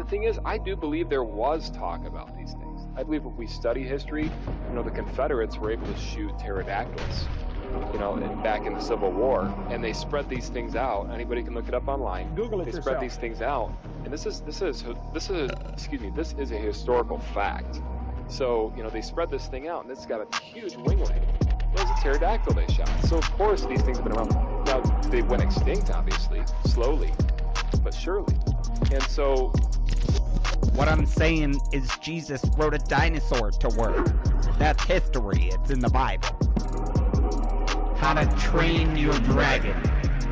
thing is, I do believe there was talk about these things. I believe if we study history, the Confederates were able to shoot pterodactyls, back in the Civil War, and they spread these things out. Anybody can look it up online. Google it They yourself. spread these things out, and this is a historical fact. So, they spread this thing out, and it's got a huge winglet. It was a pterodactyl they shot. So, of course, these things have been around. Now, they went extinct, obviously, slowly, but surely. And so... What I'm saying is Jesus wrote a dinosaur to work. That's history. It's in the Bible. How to Train Your Dragon.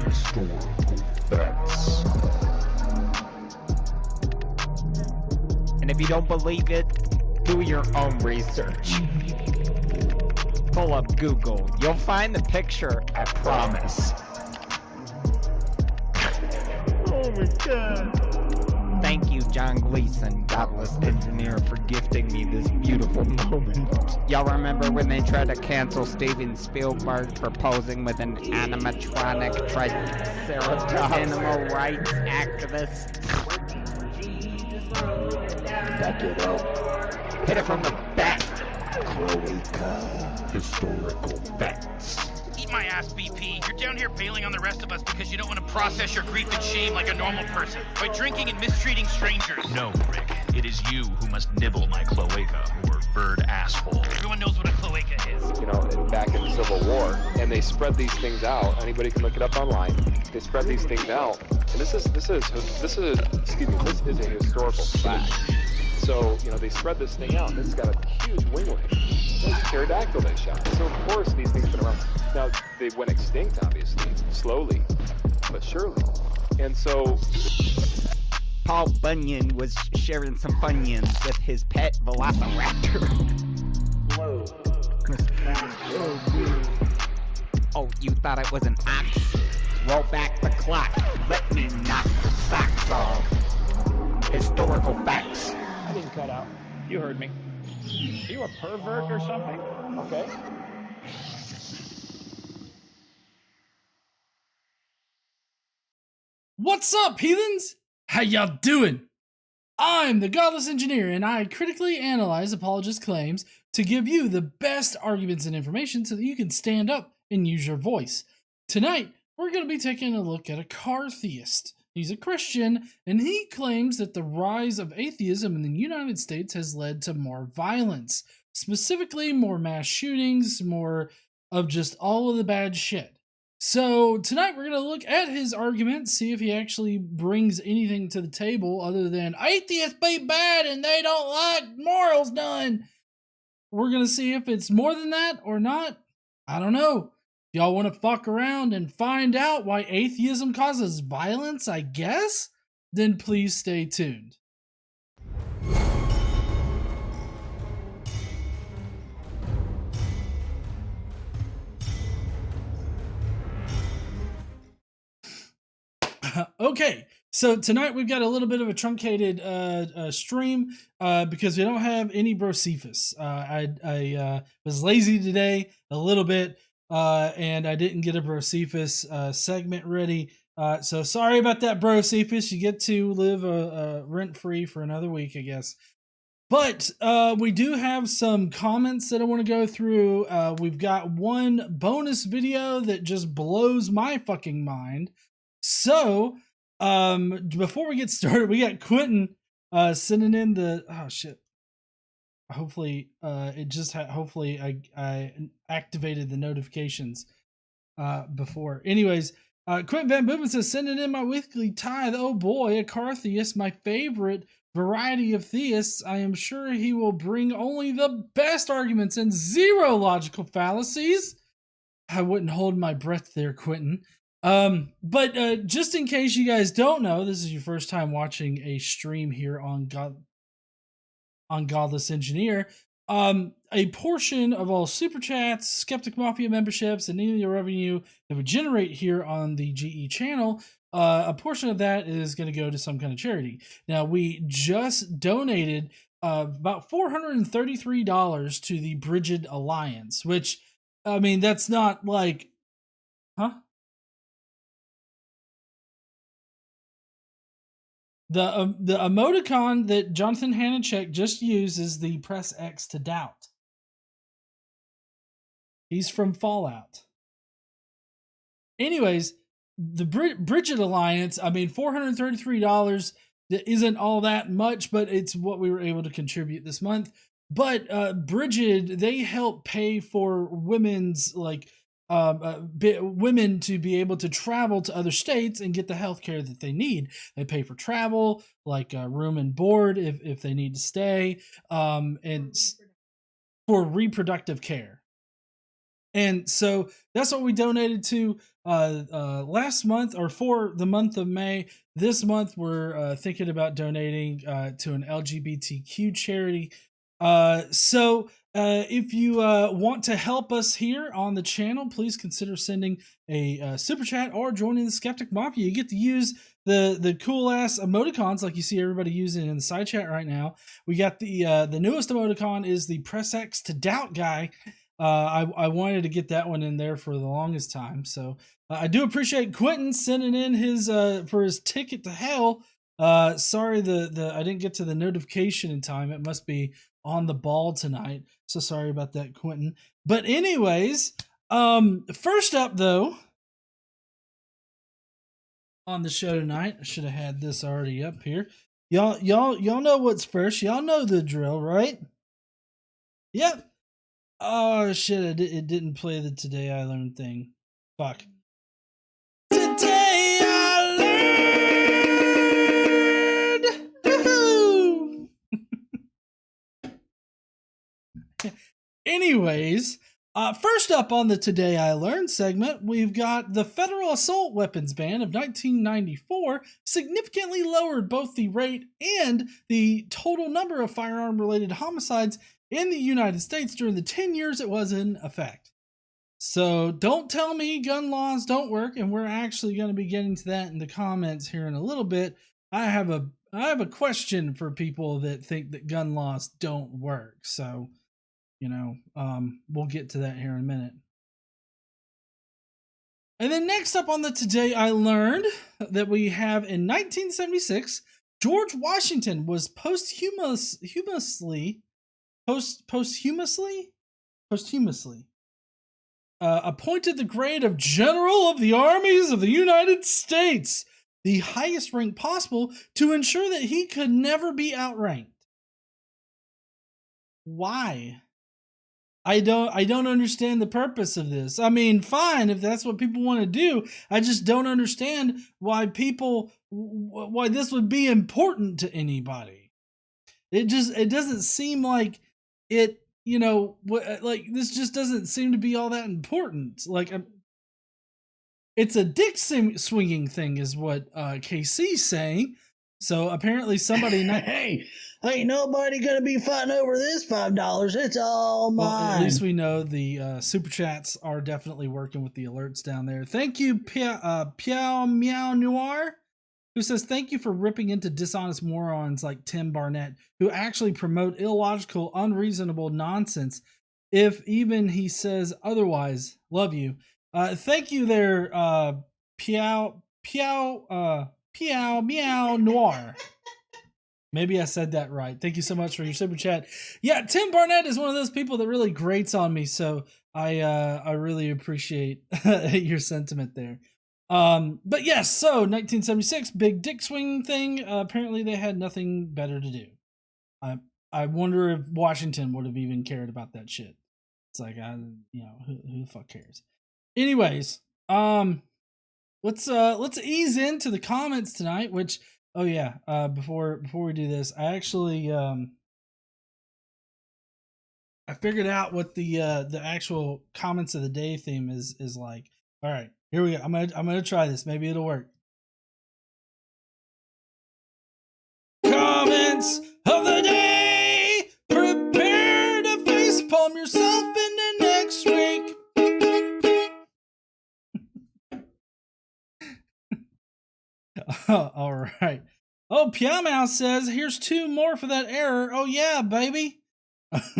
Historical facts. And if you don't believe it, do your own research. Pull up Google. You'll find the picture, I promise. Oh my god. Thank you, John Gleason, Godless engineer, for gifting me this beautiful moment. Y'all remember when they tried to cancel Steven Spielberg for posing with an animatronic triceratops animal rights activist? Back it up. Hit it from the back. Cloaca. Historical facts. Eat my ass, BP. You're down here bailing on the rest of us because you don't want to process your grief and shame like a normal person by drinking and mistreating strangers. No, Rick. It is you who must nibble my cloaca, or bird asshole. Everyone knows what a cloaca is. Back in the Civil War, and they spread these things out. Anybody can look it up online. They spread these things out, and this is a historical fact. So, they spread this thing out, and it's got a huge winglet. It was a pterodactyl they shot. So, of course, these things have been around. Now, they went extinct, obviously, slowly, but surely. And so... Paul Bunyan was sharing some Funyuns with his pet velociraptor. Whoa. Oh, you thought it was an ox? Roll back the clock. Let me knock the socks off. Historical facts. I didn't cut out. You heard me. Are you a pervert or something? Okay. What's up, heathens? How y'all doing? I'm the Godless Engineer, and I critically analyze apologist claims to give you the best arguments and information so that you can stand up and use your voice. Tonight, we're going to be taking a look at a car-theist. He's a Christian, and he claims that the rise of atheism in the United States has led to more violence. Specifically, more mass shootings, more of just all of the bad shit. So tonight we're going to look at his argument, see if he actually brings anything to the table other than atheists be bad and they don't like morals done. We're going to see if it's more than that or not. I don't know. If y'all want to fuck around and find out why atheism causes violence, I guess? Then please stay tuned. Okay, so tonight we've got a little bit of a truncated stream because we don't have any Brocephus. I was lazy today a little bit, and I didn't get a Brocephus segment ready. So sorry about that, Brocephus. You get to live rent-free for another week, I guess. But we do have some comments that I want to go through. We've got one bonus video that just blows my fucking mind. So, before we get started, we got Quentin sending in the oh shit. Hopefully, it just hopefully I activated the notifications before. Anyways, Quentin Van Booben says, sending in my weekly tithe. Oh boy, a car-theist, my favorite variety of theists. I am sure he will bring only the best arguments and zero logical fallacies. I wouldn't hold my breath there, Quentin. But just in case you guys don't know, this is your first time watching a stream here on Godless Engineer. A portion of all super chats, Skeptic Mafia memberships, and any of the revenue that we generate here on the GE channel, a portion of that is going to go to some kind of charity. Now, we just donated about $433 to the Bridget Alliance, which, I mean, that's not like, huh? The emoticon that Jonathan Hanachek just used is the press X to doubt. He's from Fallout. Anyways, the Bridget Alliance, I mean, $433 isn't all that much, but it's what we were able to contribute this month. But Bridget, they help pay for women's, like, women to be able to travel to other states and get the health care that they need. They pay for travel, like room and board if they need to stay, and for reproductive care. And so that's what we donated to last month, or for the month of May. This month, we're thinking about donating to an LGBTQ charity. So if you want to help us here on the channel, please consider sending a super chat or joining the Skeptic Mafia. You get to use the cool ass emoticons like you see everybody using in the side chat right now. We got the newest emoticon is the press X to doubt guy. I wanted to get that one in there for the longest time. So I do appreciate Quentin sending in his for his ticket to hell. Sorry I didn't get to the notification in time. It must be on the ball tonight. So sorry about that, Quentin. But anyways, first up though, on the show tonight, I should have had this already up here. Y'all know what's first. Y'all know the drill, right? Yep. Oh shit! It didn't play the Today I Learned thing. Fuck. Today I learned. Woohoo! Anyways, first up on the Today I Learned segment, we've got the federal assault weapons ban of 1994 significantly lowered both the rate and the total number of firearm-related homicides in the United States during the 10 years it was in effect. So don't tell me gun laws don't work, and we're actually going to be getting to that in the comments here in a little bit. I have a question for people that think that gun laws don't work. So, you know, we'll get to that here in a minute. And then next up on the Today I Learned that we have in 1976, George Washington was posthumously appointed the grade of General of the Armies of the United States, the highest rank possible, to ensure that he could never be outranked. Why? I don't understand the purpose of this. I mean, fine, if that's what people want to do. I just don't understand why this would be important to anybody. It doesn't seem like it, you know, like this just doesn't seem to be all that important. Like, it's a dick swinging thing is what KC's saying. So apparently somebody... Hey, ain't nobody gonna be fighting over this $5. It's all mine. Well, at least we know the super chats are definitely working with the alerts down there. Thank you, Piao Meow Noir, who says, thank you for ripping into dishonest morons like Tim Barnett, who actually promote illogical, unreasonable nonsense, if even he says otherwise. Love you. Thank you there, Piao Meow Noir. Maybe I said that right. Thank you so much for your super chat. Yeah, Tim Barnett is one of those people that really grates on me, so I really appreciate your sentiment there. But yes, so 1976, big dick swing thing. Apparently they had nothing better to do. I wonder if Washington would have even cared about that shit. It's like, who the fuck cares? Anyways, let's ease into the comments tonight, which, oh yeah, before we do this, I actually I figured out what the actual comments of the day theme is like. All right, here we go. I'm gonna try this. Maybe it'll work. Comments of the day. Prepare to facepalm yourself into next week. All right. Oh, Piamow says, here's 2 more for that error. Oh, yeah, baby. Thank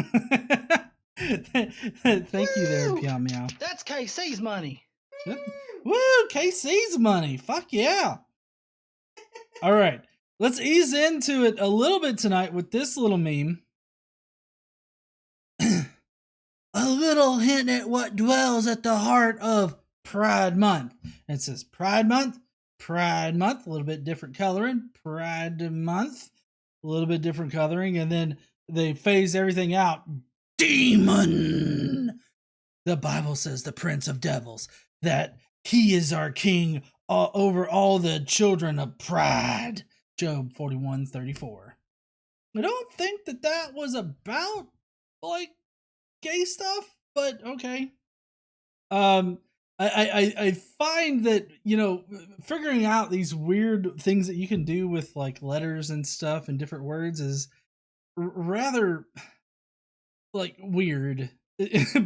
you there, Piamow. That's KC's money. Woo, KC's money. Fuck yeah. All right. let's ease into it a little bit tonight with this little meme. A little hint at what dwells at the heart of Pride Month. And it says Pride Month, a little bit different coloring, Pride Month, a little bit different coloring, and then they phase everything out. Demon! The Bible says the prince of devils, that he is our king over all the children of pride. Job 41:34. I don't think that was about, like, gay stuff, but okay. I find that, you know, figuring out these weird things that you can do with like letters and stuff and different words is rather like weird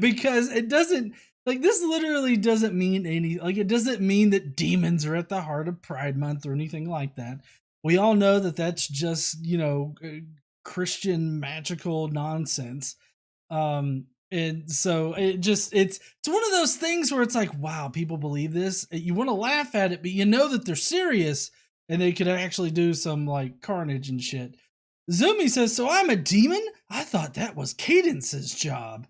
because it doesn't, like, this literally doesn't mean it doesn't mean that demons are at the heart of Pride Month or anything like that. We all know that that's just, you know, Christian magical nonsense. And so it's one of those things where it's like, wow, people believe this. You want to laugh at it, but you know that they're serious and they could actually do some like carnage and shit. Zumi says, so I'm a demon? I thought that was Cadence's job.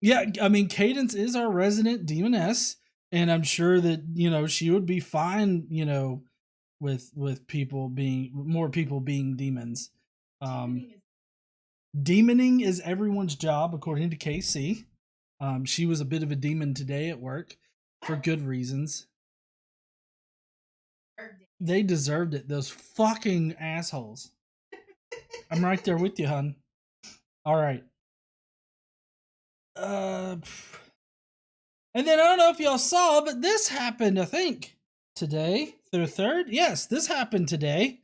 Yeah, I mean, Cadence is our resident demoness, and I'm sure that, you know, she would be fine, you know, with more people being demons. Demoning is everyone's job, according to KC. She was a bit of a demon today at work for good reasons. They deserved it, those fucking assholes. I'm right there with you, hun. All right. And then I don't know if y'all saw, but this happened, I think, today. The 3rd? Yes, this happened today.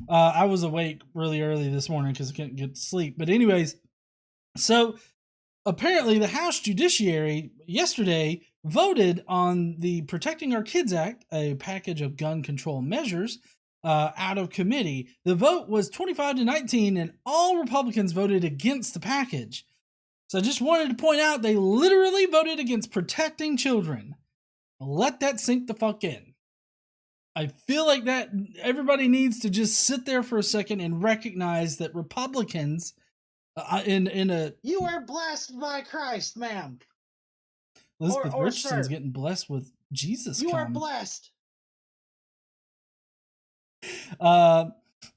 I was awake really early this morning because I couldn't get to sleep. But anyways, so apparently the House Judiciary yesterday voted on the Protecting Our Kids Act, a package of gun control measures, out of committee. The vote was 25-19, and all Republicans voted against the package. So I just wanted to point out they literally voted against protecting children. Let that sink the fuck in. I feel like that everybody needs to just sit there for a second and recognize that Republicans You are blessed by Christ, ma'am. Elizabeth or Richardson's sir. getting blessed with Jesus. You are blessed.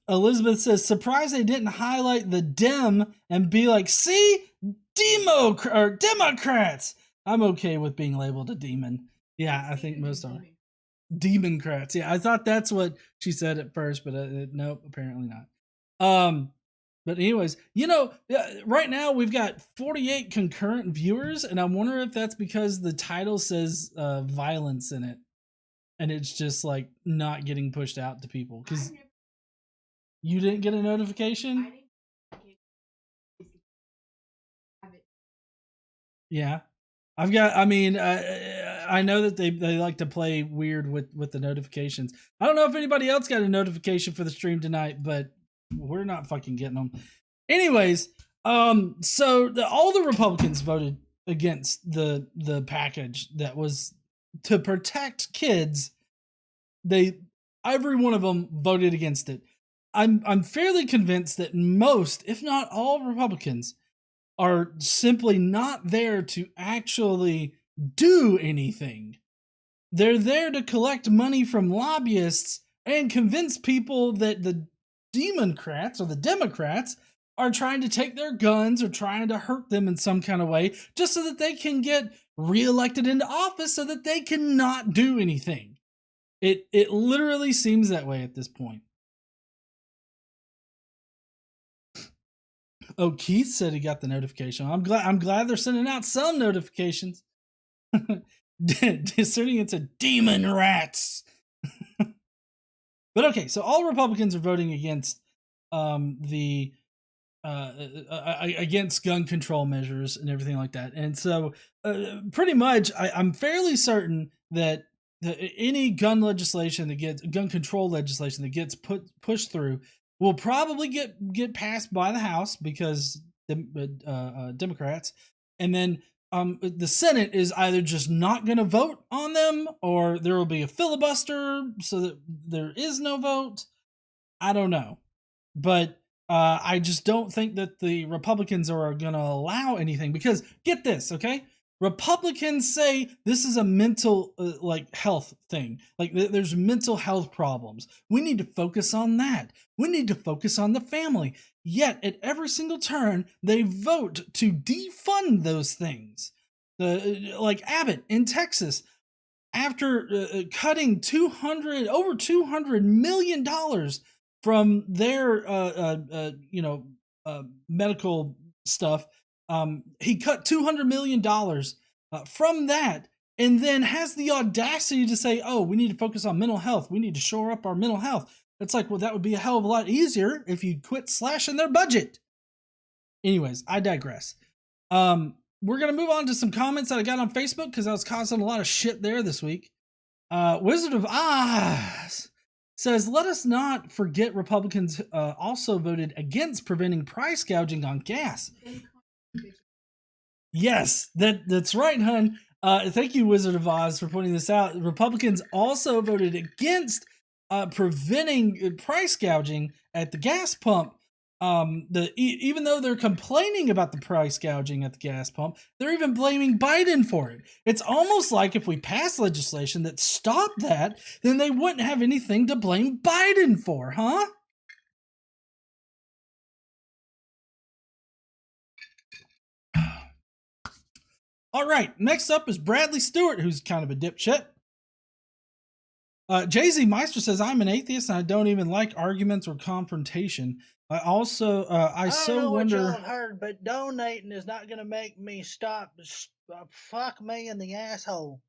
Elizabeth says, surprised they didn't highlight the Dem and be like, see, Democrats. I'm okay with being labeled a demon. Yeah, I think most are. Democrats. Yeah, I thought that's what she said at first, but nope, apparently not. But anyways, you know, right now we've got 48 concurrent viewers, and I'm wondering if that's because the title says violence in it, and it's just like not getting pushed out to people because you didn't get a notification. Yeah, I've got. I mean, I know that they like to play weird with the notifications. I don't know if anybody else got a notification for the stream tonight, but we're not fucking getting them. Anyways, so all the Republicans voted against the package that was to protect kids. Every one of them voted against it. I'm fairly convinced that most, if not all, Republicans are simply not there to actually do anything. They're there to collect money from lobbyists and convince people that the Democrats or the Democrats are trying to take their guns or trying to hurt them in some kind of way just so that they can get reelected into office so that they cannot do anything. It literally seems that way at this point. Oh, Keith said he got the notification. I'm glad they're sending out some notifications. Discerning it's a demon rats. But okay, so all Republicans are voting against against gun control measures and everything like that. And so pretty much I'm fairly certain that any gun control legislation that gets pushed through will probably get passed by the House because Democrats, and then the Senate is either just not going to vote on them, or there will be a filibuster so that there is no vote. I don't know. But I just don't think that the Republicans are going to allow anything, because get this, okay? Republicans say this is a mental like health thing. Like there's mental health problems. We need to focus on that. We need to focus on the family. Yet at every single turn, they vote to defund those things. Like Abbott in Texas, after cutting over $200 million from their medical stuff. He cut $200 million from that, and then has the audacity to say, oh, we need to focus on mental health. We need to shore up our mental health. It's like, well, that would be a hell of a lot easier if you'd quit slashing their budget. Anyways, I digress. We're going to move on to some comments that I got on Facebook, because I was causing a lot of shit there this week. Wizard of Oz says, let us not forget Republicans also voted against preventing price gouging on gas. Yes, that's right, hun. Thank you, Wizard of Oz, for pointing this out. Republicans also voted against preventing price gouging at the gas pump. Even though they're complaining about the price gouging at the gas pump, they're even blaming Biden for it. It's almost like if we pass legislation that stopped that, then they wouldn't have anything to blame Biden for, huh? All right, next up is Bradley Stewart, who's kind of a dipshit. Jay-Z Meister says, I'm an atheist and I don't even like arguments or confrontation. I also, I so wonder. I don't know what y'all heard, but donating is not going to make me stop. Fuck me in the asshole.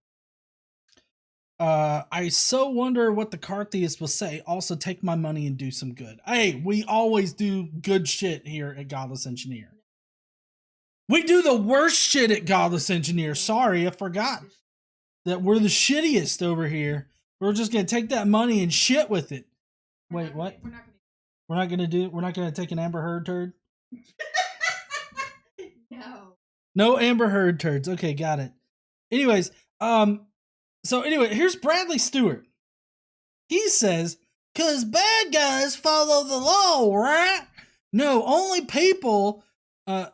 I so wonder what the Car-Theist will say. Also, take my money and do some good. Hey, we always do good shit here at Godless Engineer. We do the worst shit at Godless Engineer. Sorry, I forgot that we're the shittiest over here. We're just going to take that money and shit with it. Wait, what? We're not going to take an Amber Heard turd? No. No Amber Heard turds. Okay, got it. Anyways, here's Bradley Stewart. He says, "'Cause bad guys follow the law, right? Only people gun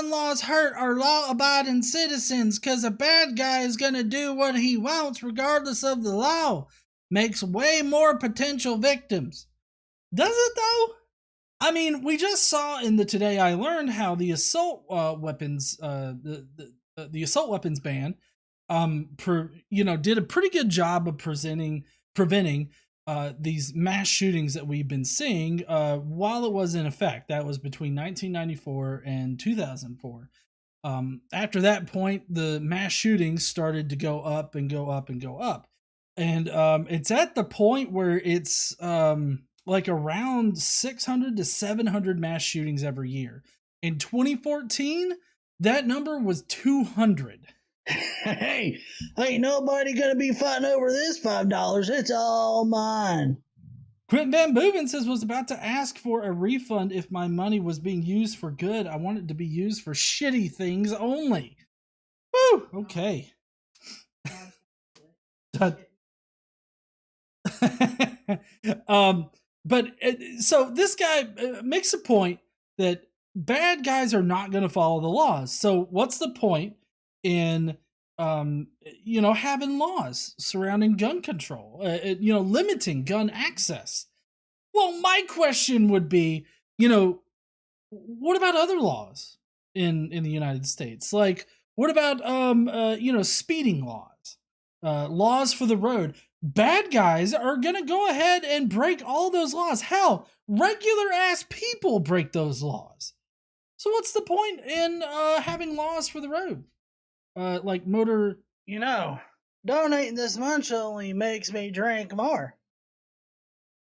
laws hurt are law-abiding citizens, 'cause a bad guy is gonna do what he wants regardless of the law. Makes way more potential victims." Does it though? I mean, we just saw in the Today I Learned how the assault weapons, the assault weapons ban, did a pretty good job of preventing these mass shootings that we've been seeing while it was in effect. That was between 1994 and 2004. After that point, the mass shootings started to go up and go up and go up. And it's at the point where it's like around 600 to 700 mass shootings every year. In 2014, that number was 200. Hey, ain't nobody gonna be fighting over this $5. It's all mine. Quentin Van Boven says, was about to ask for a refund if my money was being used for good. I want it to be used for shitty things only. Woo! Okay. So this guy makes a point that bad guys are not going to follow the laws. So what's the point in having laws surrounding gun control, limiting gun access? Well, my question would be, what about other laws in the United States? Like, what about speeding laws, laws for the road? Bad guys are going to go ahead and break all those laws. Hell, regular ass people break those laws. So what's the point in having laws for the road? Like motor... donating this much only makes me drink more.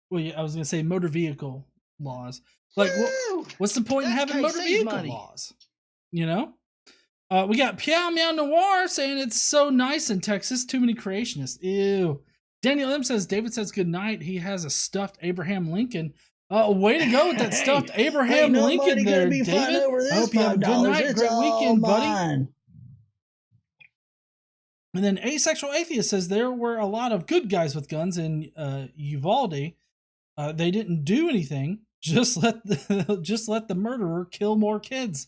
Well, yeah, I was going to say motor vehicle laws. Like, what's the point in having motor vehicle laws? We got Piao Meow Noir saying it's so nice in Texas. Too many creationists. Ew. Daniel M says, David says good night. He has a stuffed Abraham Lincoln. Way to go with that stuffed Abraham Lincoln there, David. I hope you have a good night. It's great weekend, buddy. Mine. And then Asexual Atheist says there were a lot of good guys with guns in Uvalde. They didn't do anything. Just let the murderer kill more kids.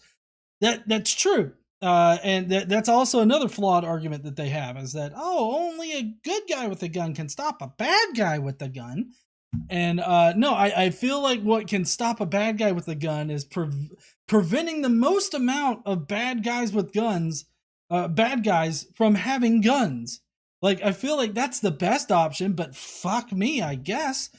That's true. And that's also another flawed argument that they have, is that, only a good guy with a gun can stop a bad guy with a gun. And no, I feel like what can stop a bad guy with a gun is preventing the most amount of bad guys with guns, bad guys from having guns. Like, I feel like that's the best option, but fuck me, I guess.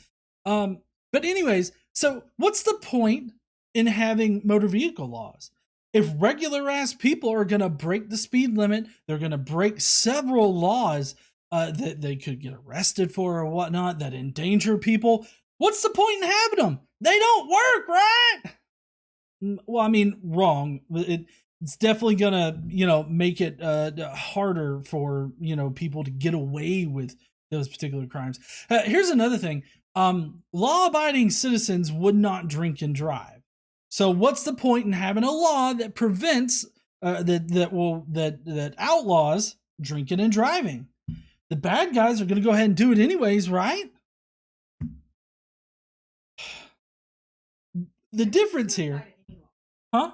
But anyways, so what's the point in having motor vehicle laws? If regular ass people are going to break the speed limit, they're going to break several laws that they could get arrested for or whatnot, that endanger people. What's the point in having them? They don't work, right? Well, I mean, wrong. It's definitely going to, make it harder for, people to get away with those particular crimes. Here's another thing. Law-abiding citizens would not drink and drive. So what's the point in having a law that prevents that outlaws drinking and driving? The bad guys are going to go ahead and do it anyways, right? The difference here, huh?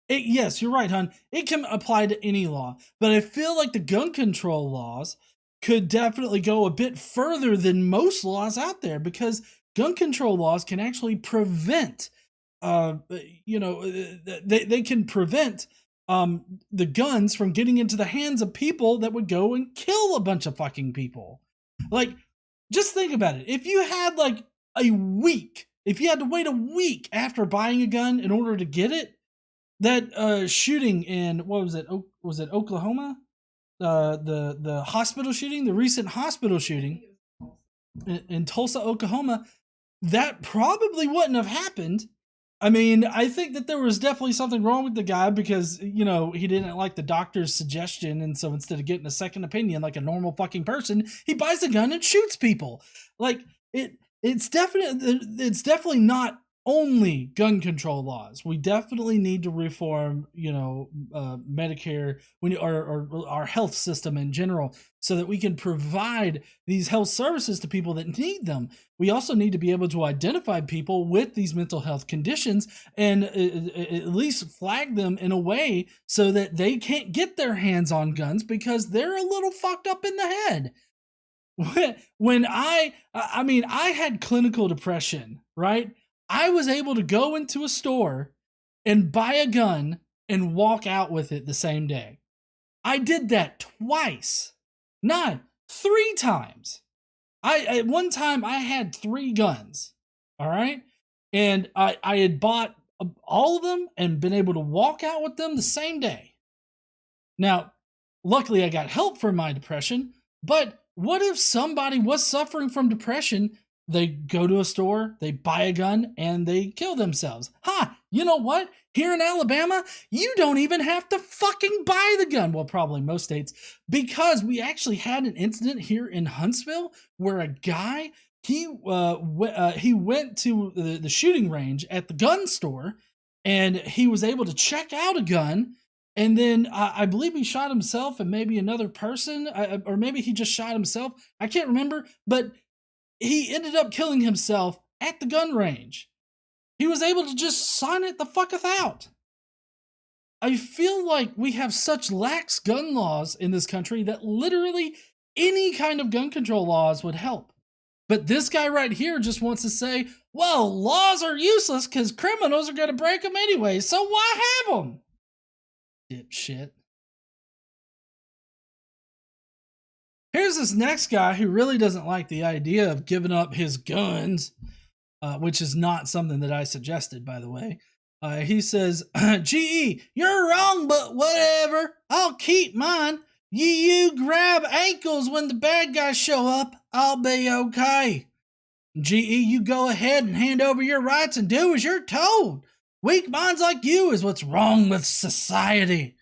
Yes, you're right, hon. It can apply to any law, but I feel like the gun control laws could definitely go a bit further than most laws out there, because gun control laws can actually prevent they can prevent the guns from getting into the hands of people that would go and kill a bunch of fucking people. Like, just think about it. If you had like a week, if you had to wait a week after buying a gun in order to get it, that shooting in, what was it? Was it Oklahoma? The hospital shooting, the recent hospital shooting in Tulsa, Oklahoma, that probably wouldn't have happened. I mean, I think that there was definitely something wrong with the guy, because, he didn't like the doctor's suggestion. And so instead of getting a second opinion like a normal fucking person, he buys a gun and shoots people. Like, it's definitely not only gun control laws. We definitely need to reform, Medicare, or our health system in general, so that we can provide these health services to people that need them. We also need to be able to identify people with these mental health conditions and at least flag them in a way so that they can't get their hands on guns because they're a little fucked up in the head. When I had clinical depression, right? I was able to go into a store and buy a gun and walk out with it the same day. I did that twice. Not 3 times. At one time I had 3 guns. All right. And I had bought all of them and been able to walk out with them the same day. Now, luckily I got help for my depression, but what if somebody was suffering from depression? They go to a store, they buy a gun, and they kill themselves. You know what? Here in Alabama, you don't even have to fucking buy the gun. Well, probably most states, because we actually had an incident here in Huntsville where a guy, he went to the shooting range at the gun store, and he was able to check out a gun, and then I believe he shot himself and maybe another person, or maybe he just shot himself. I can't remember, but he ended up killing himself at the gun range. He was able to just sign it the fucketh out. I feel like we have such lax gun laws in this country that literally any kind of gun control laws would help. But this guy right here just wants to say, well, laws are useless because criminals are going to break them anyway, so why have them? Dipshit. Here's this next guy who really doesn't like the idea of giving up his guns, which is not something that I suggested, by the way. He says, GE, you're wrong, but whatever. I'll keep mine. You grab ankles when the bad guys show up. I'll be okay. GE, you go ahead and hand over your rights and do as you're told. Weak minds like you is what's wrong with society.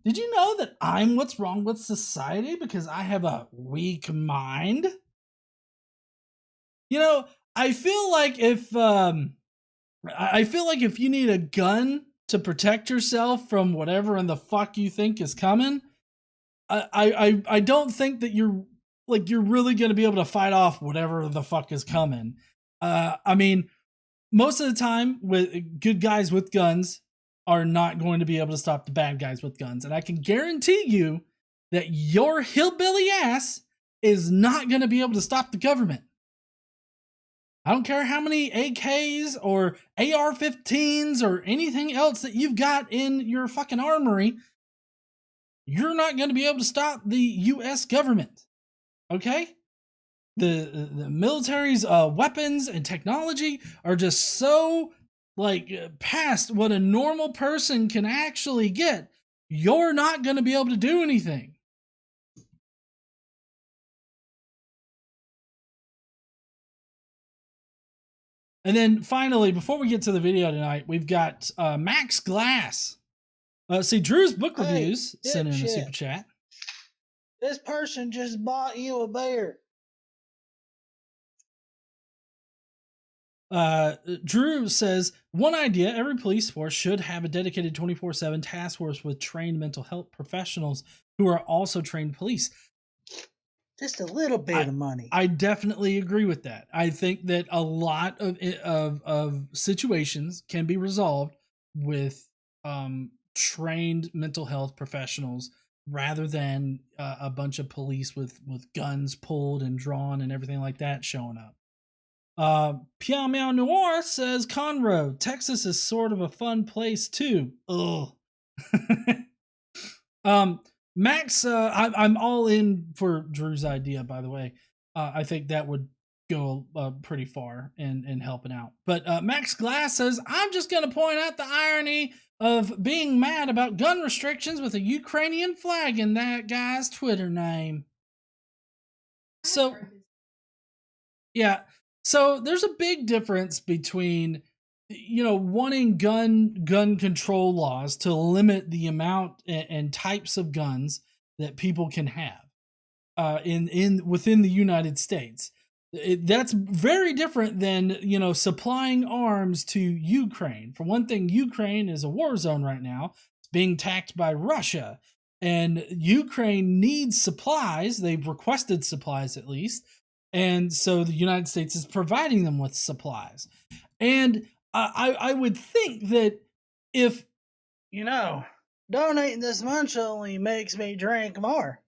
Did you know that I'm what's wrong with society because I have a weak mind? I feel like if you need a gun to protect yourself from whatever in the fuck you think is coming, I don't think that you're like you're really going to be able to fight off whatever the fuck is coming. I mean, most of the time, with good guys with guns are not going to be able to stop the bad guys with guns, and I can guarantee you that your hillbilly ass is not going to be able to stop the government. I don't care how many AKs or AR-15s or anything else that you've got in your fucking armory. You're not going to be able to stop the U.S. government. Okay? The military's weapons and technology are just so past what a normal person can actually get. You're not going to be able to do anything. And then finally, before we get to the video tonight, we've got Max Glass. See, Drew's Book Reviews sent in a super chat. This person just bought you a bear. Drew says, one idea, every police force should have a dedicated 24/7 task force with trained mental health professionals who are also trained police. Just a little bit of money. I definitely agree with that. I think that a lot of situations can be resolved with trained mental health professionals rather than a bunch of police with guns pulled and drawn and everything like that showing up. Piao Meow Noir says, Conroe, Texas is sort of a fun place too. Ugh. Max, I'm all in for Drew's idea, by the way. I think that would go pretty far in helping out. But Max Glass says, I'm just going to point out the irony of being mad about gun restrictions with a Ukrainian flag in that guy's Twitter name. So, yeah. So there's a big difference between, wanting gun control laws to limit the amount and types of guns that people can have within the United States. That's very different than, supplying arms to Ukraine. For one thing, Ukraine is a war zone right now. It's being attacked by Russia, and Ukraine needs supplies. They've requested supplies at least. And so the United States is providing them with supplies. And I would think that if... donating this much only makes me drink more.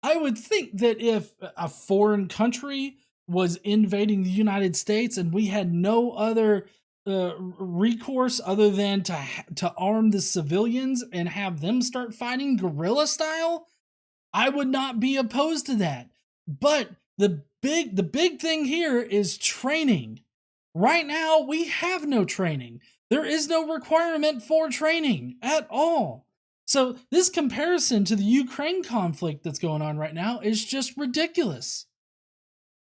I would think that if a foreign country was invading the United States and we had no other recourse other than to arm the civilians and have them start fighting guerrilla style, I would not be opposed to that. But the big thing here is training. Right now, we have no training. There is no requirement for training at all. So this comparison to the Ukraine conflict that's going on right now is just ridiculous.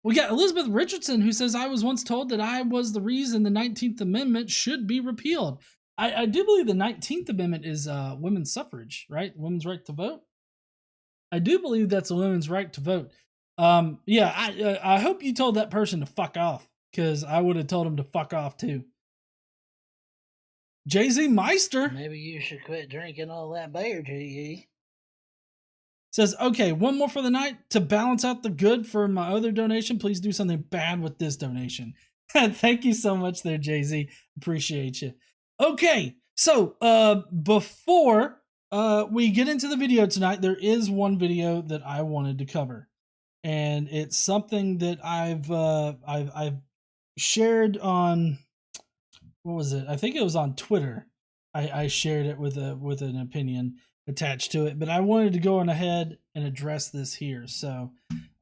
We got Elizabeth Richardson, who says, I was once told that I was the reason the 19th Amendment should be repealed. I do believe the 19th Amendment is women's suffrage, right? Women's right to vote. I do believe that's a women's right to vote. I hope you told that person to fuck off, because I would have told him to fuck off too. Jay-Z Meister. Maybe you should quit drinking all that beer, G.E. Says, okay, one more for the night. To balance out the good for my other donation, please do something bad with this donation. Thank you so much there, Jay-Z. Appreciate you. Okay, so before we get into the video tonight, there is one video that I wanted to cover. And it's something that I've shared on... What was it? I think it was on Twitter. I shared it with an opinion attached to it, but I wanted to go on ahead and address this here. So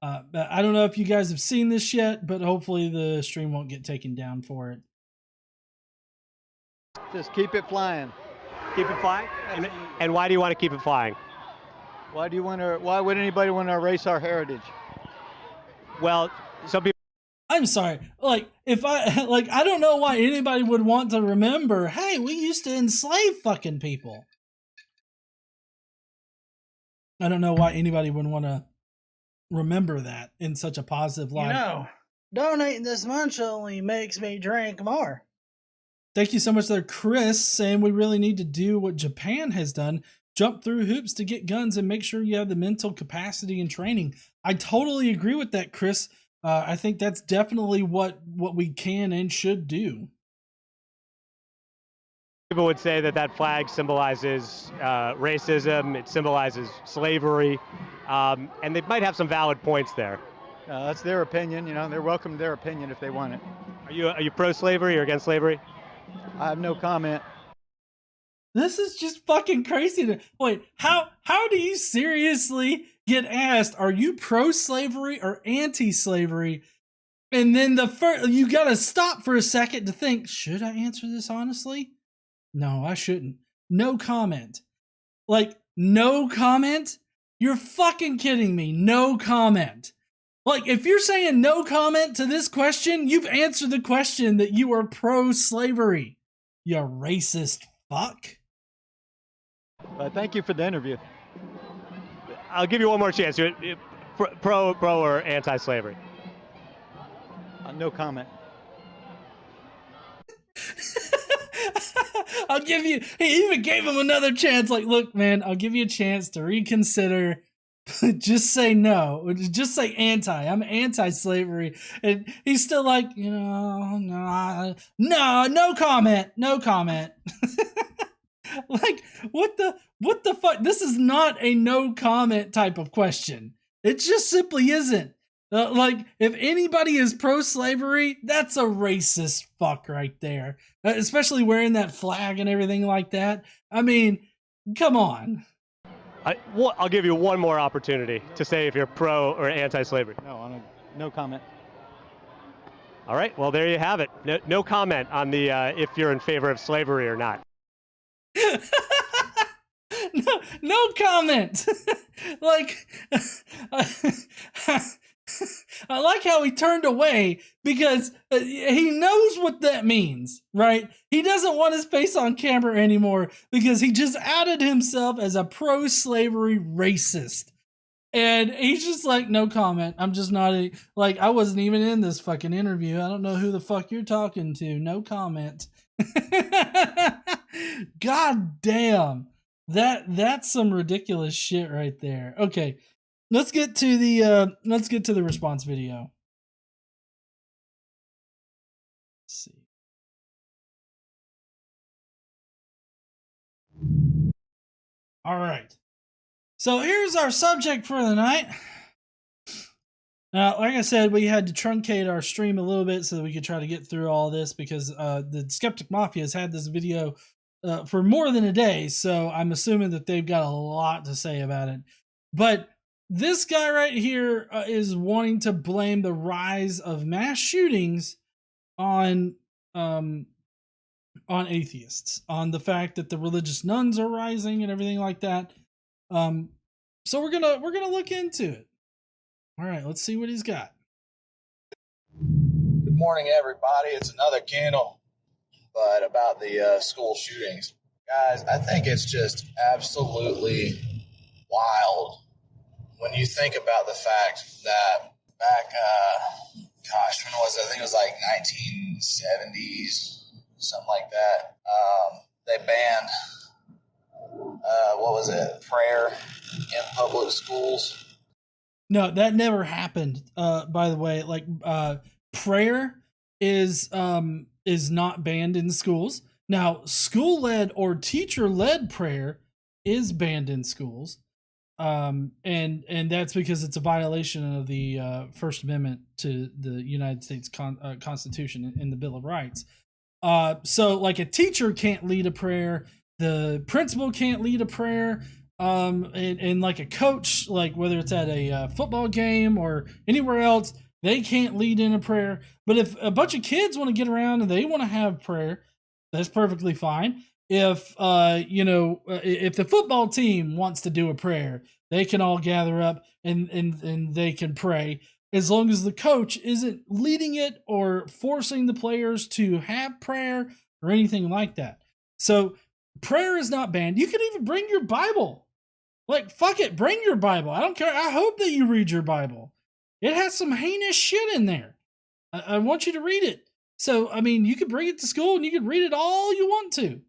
I don't know if you guys have seen this yet, but hopefully the stream won't get taken down for it. Just keep it flying. Keep it flying? And why do you want to keep it flying? Why would anybody want to erase our heritage? Well, some people... I'm sorry. I don't know why anybody would want to remember, hey, we used to enslave fucking people. I don't know why anybody would want to remember that in such a positive light. Donating this much only makes me drink more. Thank you so much there, Chris, saying we really need to do what Japan has done. jump through hoops to get guns and make sure you have the mental capacity and training. I totally agree with that, Chris. I think that's definitely what we can and should do. People would say that flag symbolizes racism, it symbolizes slavery, and they might have some valid points there. That's their opinion. You know, they're welcome to their opinion if they want it. Are you pro-slavery or against slavery? I have no comment. This is just fucking crazy. Wait, how do you seriously get asked, are you pro-slavery or anti-slavery? And then you gotta stop for a second to think, should I answer this honestly? No, I shouldn't. No comment. Like, no comment? You're fucking kidding me. No comment. Like, if you're saying no comment to this question, you've answered the question that you are pro-slavery. You racist fuck. Thank you for the interview. I'll give you one more chance. Pro or anti-slavery? No comment. I'll give you, he even gave him another chance. Like, look, man, I'll give you a chance to reconsider. Just say no. Just say anti. I'm anti-slavery. And he's still like, no comment. No comment. Like, what the fuck? This is not a no comment type of question. It just simply isn't. Like, if anybody is pro-slavery, that's a racist fuck right there. Especially wearing that flag and everything like that. I mean, come on. I'll give you one more opportunity to say if you're pro or anti-slavery. No comment. All right, well, there you have it. No comment on the if you're in favor of slavery or not. No comment. Like, I like how he turned away because he knows what that means, right? He doesn't want his face on camera anymore because he just outed himself as a pro-slavery racist. And he's just like, no comment. I'm just not like, I wasn't even in this fucking interview. I don't know who the fuck you're talking to. No comment. God damn. That's some ridiculous shit right there. Okay. Let's get to the response video. Let's see. All right. So here's our subject for the night. Now, like I said, we had to truncate our stream a little bit so that we could try to get through all this because the Skeptic Mafia has had this video for more than a day, so I'm assuming that they've got a lot to say about it. But this guy right here is wanting to blame the rise of mass shootings on atheists, on the fact that the religious nuns are rising and everything like that. So we're gonna look into it. All right, let's see what he's got. Good morning, everybody. It's another candle, but about the school shootings, guys. I think it's just absolutely wild when you think about the fact that back, when was it? I think it was like 1970s, something like that. They banned, prayer in public schools. No, that never happened. By the way, like prayer is not banned in schools. Now, school-led or teacher-led prayer is banned in schools. And that's because it's a violation of the First Amendment to the United States Constitution and the Bill of Rights. So like a teacher can't lead a prayer, the principal can't lead a prayer, and like a coach, like whether it's at a football game or anywhere else, they can't lead in a prayer. But if a bunch of kids want to get around and they want to have prayer, that's perfectly fine. If if the football team wants to do a prayer, they can all gather up and they can pray, as long as the coach isn't leading it or forcing the players to have prayer or anything like that. So prayer is not banned. You can even bring your Bible. Like, fuck it, bring your Bible. I don't care. I hope that you read your Bible. It has some heinous shit in there. I want you to read it. So, I mean, you could bring it to school and you could read it all you want to.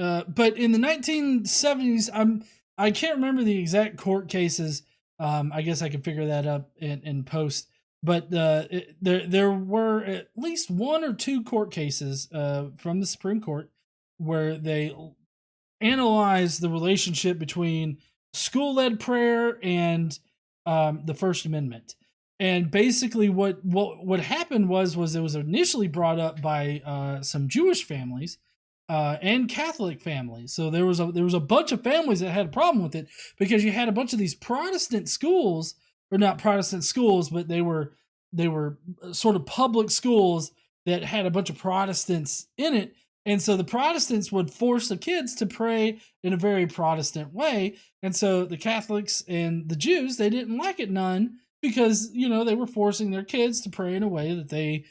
But in the 1970s, I can't remember the exact court cases. I guess I could figure that up in post. But there were at least one or two court cases from the Supreme Court where they analyzed the relationship between school-led prayer and the First Amendment. And basically, what happened was it was initially brought up by some Jewish families and Catholic families. So there was a bunch of families that had a problem with it because you had a bunch of these Protestant schools, or not Protestant schools, but they were sort of public schools that had a bunch of Protestants in it. And so the Protestants would force the kids to pray in a very Protestant way. And so the Catholics and the Jews, they didn't like it none because, they were forcing their kids to pray in a way that they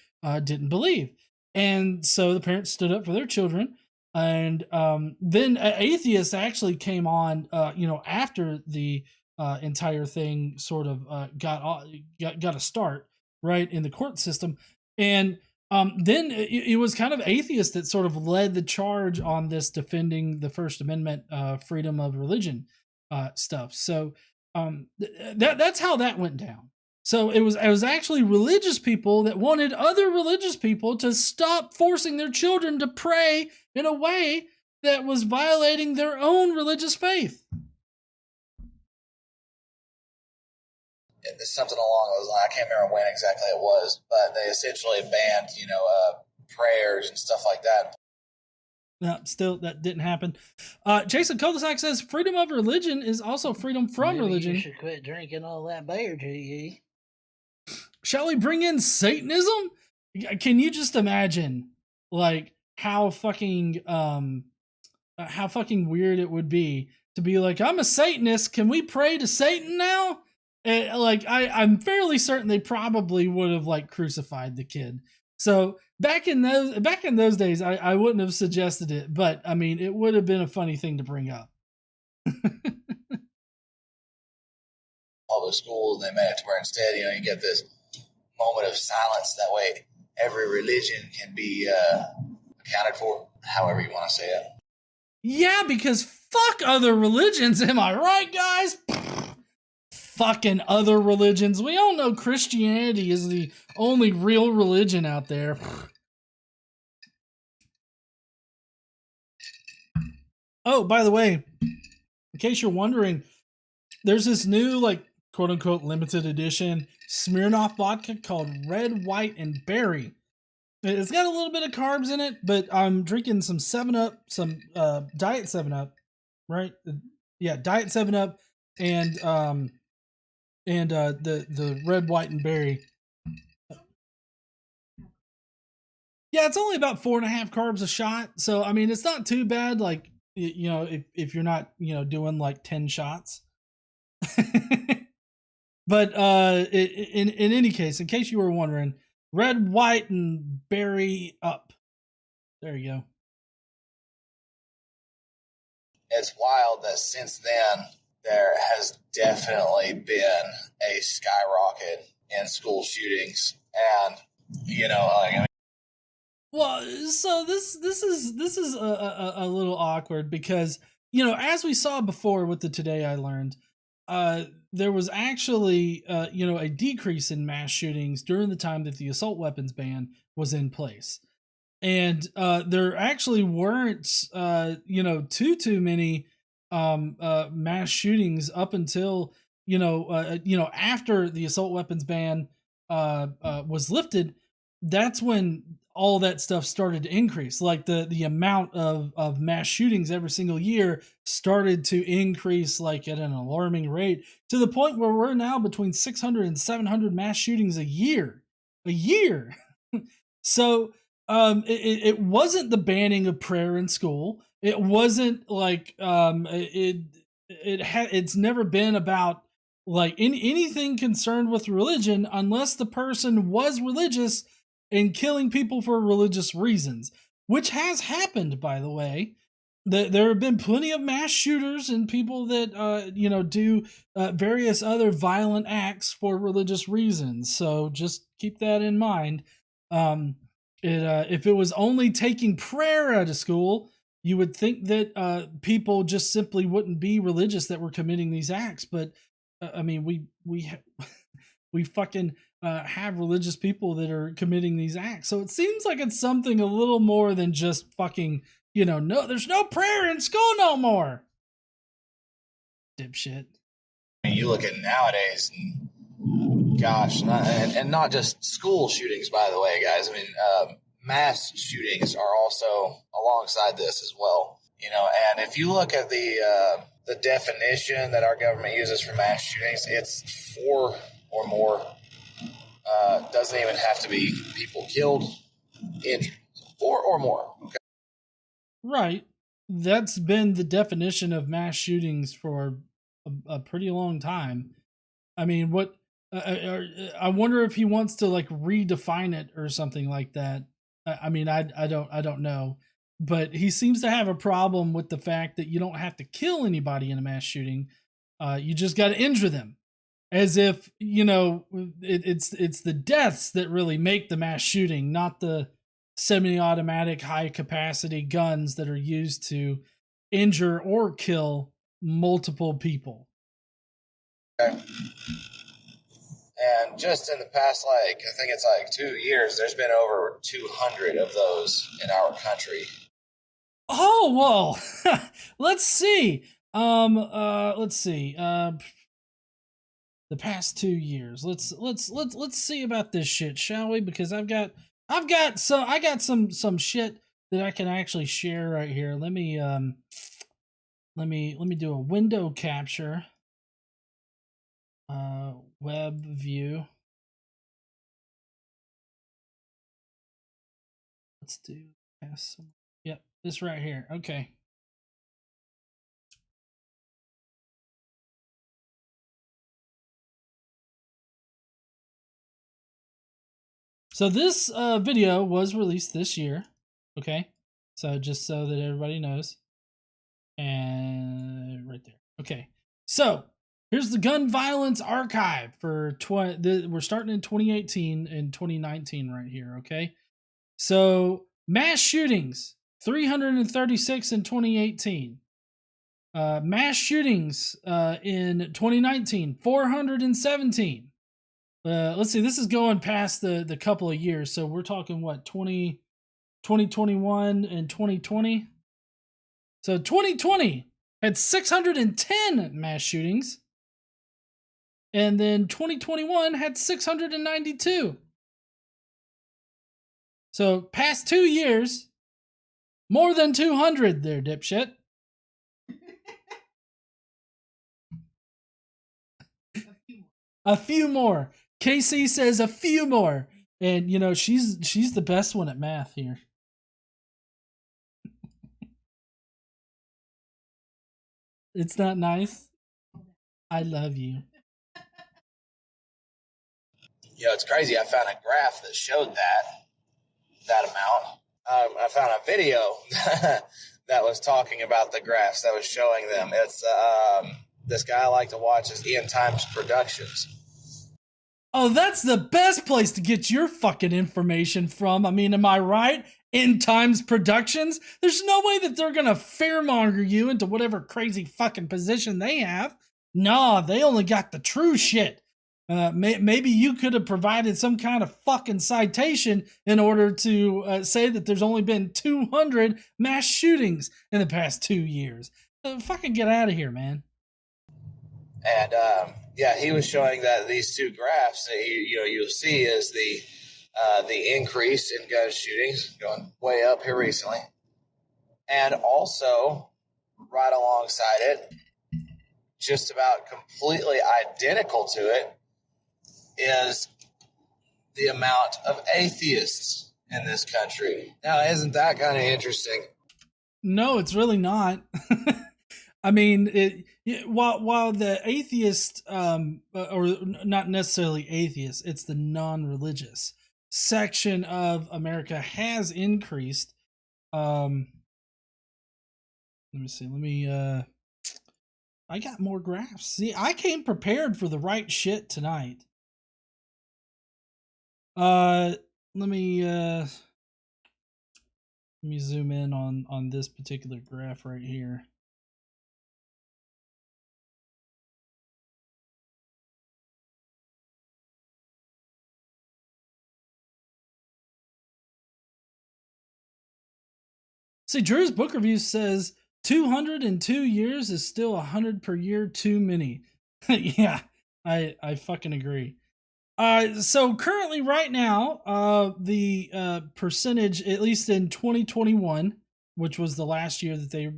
didn't believe. And so the parents stood up for their children. And then atheists actually came on, after the entire thing sort of got a start, right, in the court system. And then it was kind of atheists that sort of led the charge on this defending the First Amendment, freedom of religion stuff. So that's how that went down. So it was actually religious people that wanted other religious people to stop forcing their children to pray in a way that was violating their own religious faith. It's something along those lines. I can't remember when exactly it was, but they essentially banned, prayers and stuff like that. No, still, that didn't happen. Jason Cul-de-sac says freedom of religion is also freedom from religion. You should quit drinking all that beer, GE. Shall we bring in Satanism? Can you just imagine, like, how fucking weird it would be to be like, I'm a Satanist. Can we pray to Satan now? And, like, I'm fairly certain they probably would have, like, crucified the kid. So back in those days, I wouldn't have suggested it, but I mean, it would have been a funny thing to bring up. Public schools, and they made it to where instead, you get this moment of silence. That way, every religion can be accounted for, however you want to say it. Yeah, because fuck other religions. Am I right, guys? Fucking other religions. We all know Christianity is the only real religion out there. Oh, by the way, in case you're wondering, there's this new, like, quote unquote limited edition Smirnoff vodka called Red, White, and Berry. It's got a little bit of carbs in it, but I'm drinking some 7-Up, some Diet 7-Up, right? Yeah, Diet 7-Up, and the Red, White, and Berry. Yeah, it's only about 4.5 carbs a shot. So, I mean, it's not too bad, like, if you're not, doing like 10 shots. But in any case, in case you were wondering, Red, White, and Berry Up. There you go. It's wild that since then, there has definitely been a skyrocket in school shootings, and well, so this is a little awkward because as we saw before with the Today I Learned, there was actually a decrease in mass shootings during the time that the assault weapons ban was in place, and there actually weren't too many mass shootings up until after the assault weapons ban was lifted. That's when all that stuff started to increase. Like the amount of mass shootings every single year started to increase, like, at an alarming rate, to the point where we're now between 600 and 700 mass shootings a year. So it wasn't the banning of prayer in school. It wasn't like it's never been about, like, anything concerned with religion unless the person was religious and killing people for religious reasons, which has happened, by the way. There have been plenty of mass shooters and people that do various other violent acts for religious reasons. So just keep that in mind. If it was only taking prayer out of school, you would think that people just simply wouldn't be religious that were committing these acts, but I mean, we fucking have religious people that are committing these acts. So it seems like it's something a little more than just fucking, no, there's no prayer in school no more. Dipshit. I mean, you look at nowadays, and gosh, not just school shootings, by the way, guys. I mean, mass shootings are also alongside this as well. And if you look at the definition that our government uses for mass shootings, it's 4 or more. Doesn't even have to be people killed, injured. 4 or more. Okay. Right. That's been the definition of mass shootings for a pretty long time. I mean, what? I wonder if he wants to like redefine it or something like that. I mean, I don't know, but he seems to have a problem with the fact that you don't have to kill anybody in a mass shooting. You just got to injure them, as if it's the deaths that really make the mass shooting, not the semi-automatic high-capacity guns that are used to injure or kill multiple people. Okay. And just in the past, I think it's 2 years, there's been over 200 of those in our country. Oh, whoa. Let's see. Let's see. The past 2 years. Let's see about this shit, shall we? Because I got some shit that I can actually share right here. Let me do a window capture. Web view. Let's do yep, this right here. Okay. So this video was released this year. Okay. So just so that everybody knows. And right there. Okay. So here's the gun violence archive for we're starting in 2018 and 2019 right here, okay? So mass shootings, 336 in 2018. Mass shootings in 2019, 417. Let's see, this is going past the couple of years. So we're talking what, 2021 and 2020? So 2020 had 610 mass shootings. And then 2021 had 692. So past 2 years, more than 200 there, dipshit. A few more. KC says a few more. And she's the best one at math here. It's not nice. I love you. It's crazy. I found a graph that showed that amount. I found a video that was talking about the graphs that was showing them. It's this guy I like to watch is Ian Times Productions. Oh, that's the best place to get your fucking information from. I mean, am I right? Ian Times Productions? There's no way that they're gonna fearmonger you into whatever crazy fucking position they have. Nah, they only got the true shit. Maybe you could have provided some kind of fucking citation in order to say that there's only been 200 mass shootings in the past 2 years. Fucking get out of here, man. And he was showing that these two graphs that you'll see is the increase in gun shootings going way up here recently, and also right alongside it, just about completely identical to it, is the amount of atheists in this country. Now, isn't that kind of interesting? No, it's really not. I mean, while the atheist, or not necessarily atheist, it's the non-religious section of America has increased. Let me see. I got more graphs. See, I came prepared for the right shit tonight. Let me Let me zoom in on this particular graph right here. See, Drew's book review says 202 years is still 100 per year too many. Yeah, I fucking agree. So currently right now, the percentage, at least in 2021, which was the last year that they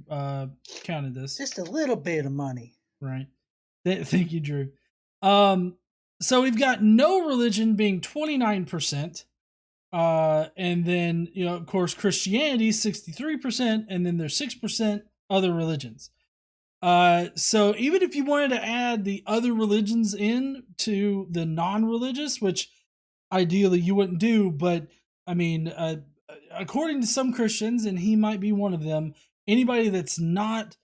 counted this. Just a little bit of money. Right. Thank you, Drew. So we've got no religion being 29%. And then, of course, Christianity 63%, and then there's 6% other religions. So even if you wanted to add the other religions in to the non-religious, which ideally you wouldn't do, but I mean, according to some Christians, and he might be one of them, anybody that's not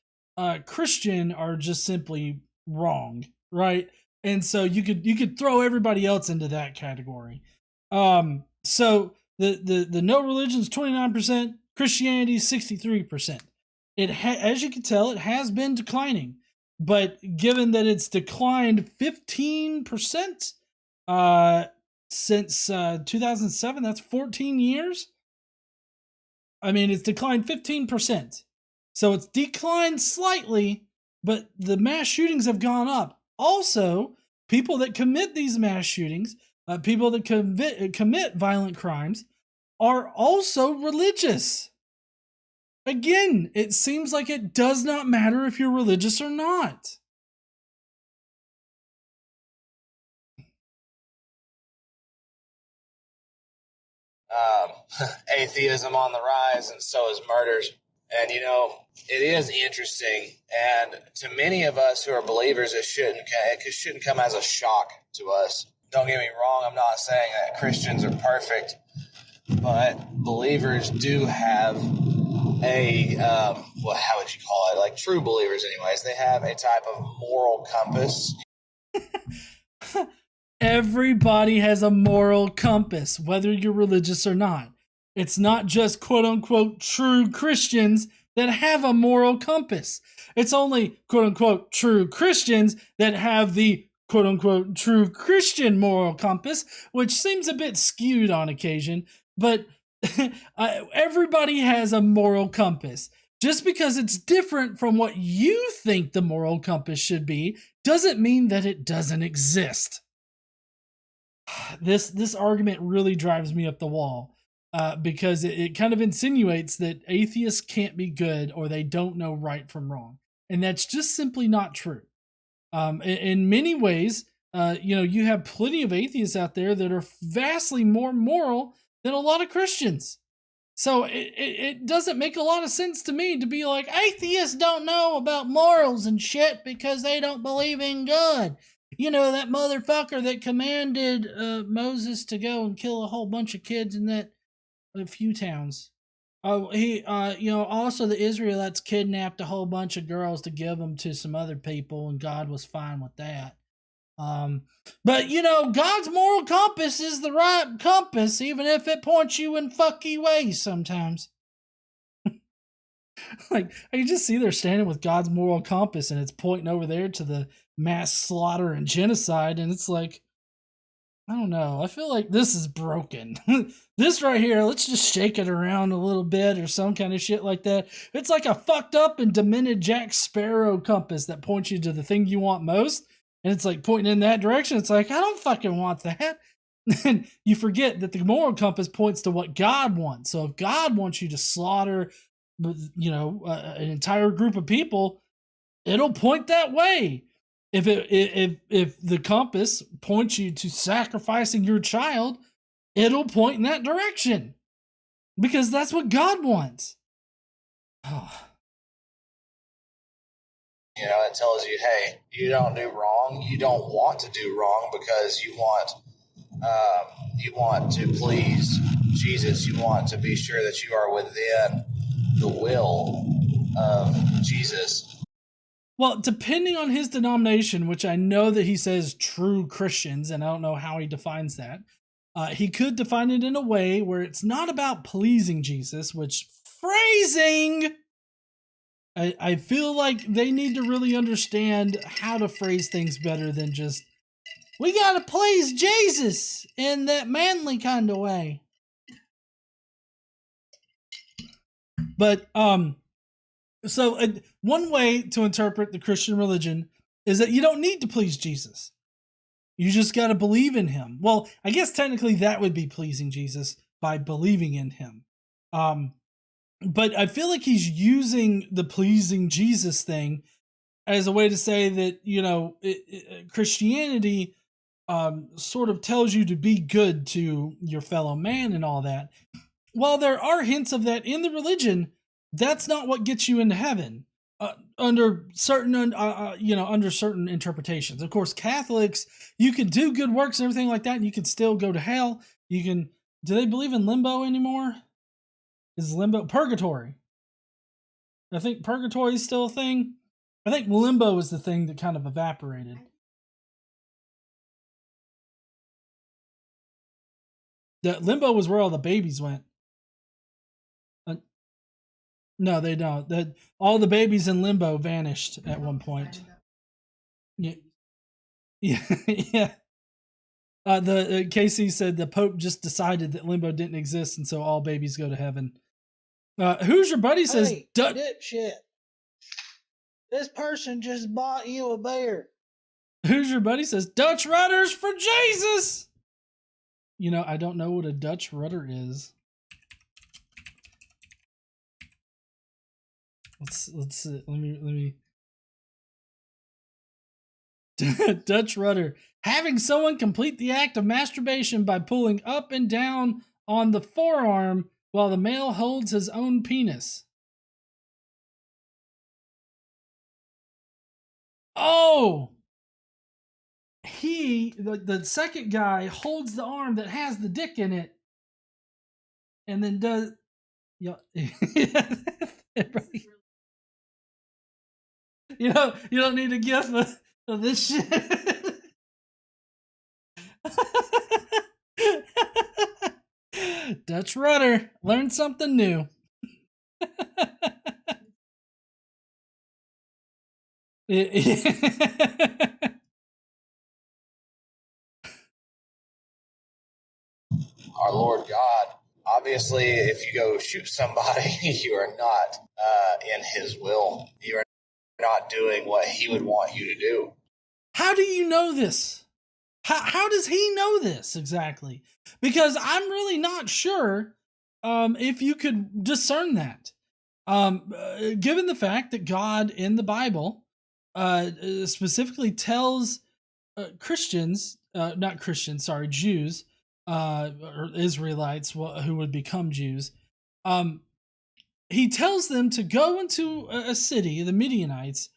Christian are just simply wrong, right? And so you could throw everybody else into that category. So the no religion is 29%, Christianity 63%. As you can tell, it has been declining, but given that it's declined 15% since 2007, that's 14 years. I mean, it's declined 15%. So it's declined slightly, but the mass shootings have gone up. Also, people that commit these mass shootings, people that commit violent crimes, are also religious. Again, it seems like it does not matter if you're religious or not. Atheism on the rise, and so is murders. And it is interesting. And to many of us who are believers, it shouldn't come as a shock to us. Don't get me wrong. I'm not saying that Christians are perfect, but believers do have a how would you call it? Like true believers, anyways. They have a type of moral compass. Everybody has a moral compass, whether you're religious or not. It's not just quote unquote true Christians that have a moral compass. It's only quote unquote true Christians that have the quote unquote true Christian moral compass, which seems a bit skewed on occasion, but everybody has a moral compass. Just because it's different from what you think the moral compass should be doesn't mean that it doesn't exist. This argument really drives me up the wall because it kind of insinuates that atheists can't be good or they don't know right from wrong. And that's just simply not true. In many ways, you have plenty of atheists out there that are vastly more moral than a lot of Christians. So it doesn't make a lot of sense to me to be like, atheists don't know about morals and shit because they don't believe in God. That motherfucker that commanded Moses to go and kill a whole bunch of kids in a few towns. He also the Israelites kidnapped a whole bunch of girls to give them to some other people, and God was fine with that. But God's moral compass is the right compass, even if it points you in fucky ways sometimes. Like, I can just see they're standing with God's moral compass and it's pointing over there to the mass slaughter and genocide, and it's like, I don't know, I feel like this is broken. This right here, let's just shake it around a little bit or some kind of shit like that. It's like a fucked up and demented Jack Sparrow compass that points you to the thing you want most, and it's like pointing in that direction. It's like, I don't fucking want that. And you forget that the moral compass points to what God wants. So if God wants you to slaughter an entire group of people, it'll point that way. If the compass points you to sacrificing your child, it'll point in that direction because that's what God wants. Oh. It tells you, hey, you don't do wrong. You don't want to do wrong because you want to please Jesus. You want to be sure that you are within the will of Jesus. Well, depending on his denomination, which I know that he says true Christians, and I don't know how he defines that, he could define it in a way where it's not about pleasing Jesus, which phrasing. I feel like they need to really understand how to phrase things better than just, we gotta please Jesus in that manly kind of way. But, so one way to interpret the Christian religion is that you don't need to please Jesus. You just gotta believe in him. Well, I guess technically that would be pleasing Jesus by believing in him. But I feel like he's using the pleasing Jesus thing as a way to say that, you know, Christianity sort of tells you to be good to your fellow man and all that. While there are hints of that in the religion, that's not what gets you into heaven under certain, under certain interpretations. Of course, Catholics, you can do good works and everything like that, and you can still go to hell. You can. Do they believe in limbo anymore? Is limbo purgatory? I think purgatory is still a thing. I think limbo is the thing that kind of evaporated. The limbo was where all the babies went. No, they don't. That all the babies in limbo vanished at one point. Yeah, yeah. The Casey said the Pope just decided that limbo didn't exist, and so all babies go to heaven. Who's your buddy says, hey, dipshit. This person just bought you a beer. Who's your buddy says, Dutch rudders for Jesus. You know, I don't know what a Dutch rudder is. Let's see. Let me. Dutch rudder. Having someone complete the act of masturbation by pulling up and down on the forearm while the male holds his own penis. Oh! The second guy holds the arm that has the dick in it and then does... You don't need a gift of this shit. Dutch rudder. Learn something new. Our Lord God, obviously, if you go shoot somebody, you are not in his will. You are not doing what he would want you to do. How do you know this? How does he know this exactly? Because I'm really not sure if you could discern that. Given the fact that God in the Bible specifically tells Jews, or Israelites who would become Jews, he tells them to go into a city, the Midianites,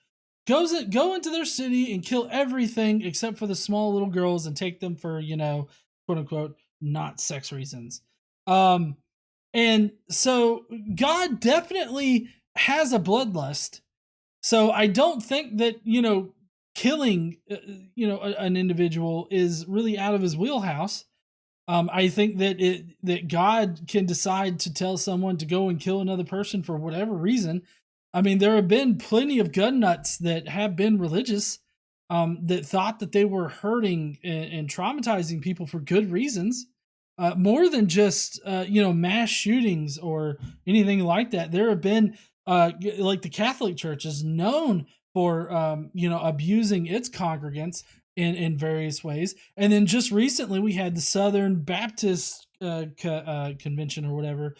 go into their city and kill everything except for the small little girls and take them for, quote unquote, not sex reasons. And so God definitely has a bloodlust. So I don't think that, killing, an individual is really out of his wheelhouse. I think that God can decide to tell someone to go and kill another person for whatever reason. I mean, there have been plenty of gun nuts that have been religious, that thought that they were hurting and traumatizing people for good reasons, more than just, mass shootings or anything like that. There have been, like the Catholic Church is known for, abusing its congregants in various ways. And then just recently we had the Southern Baptist Convention or whatever.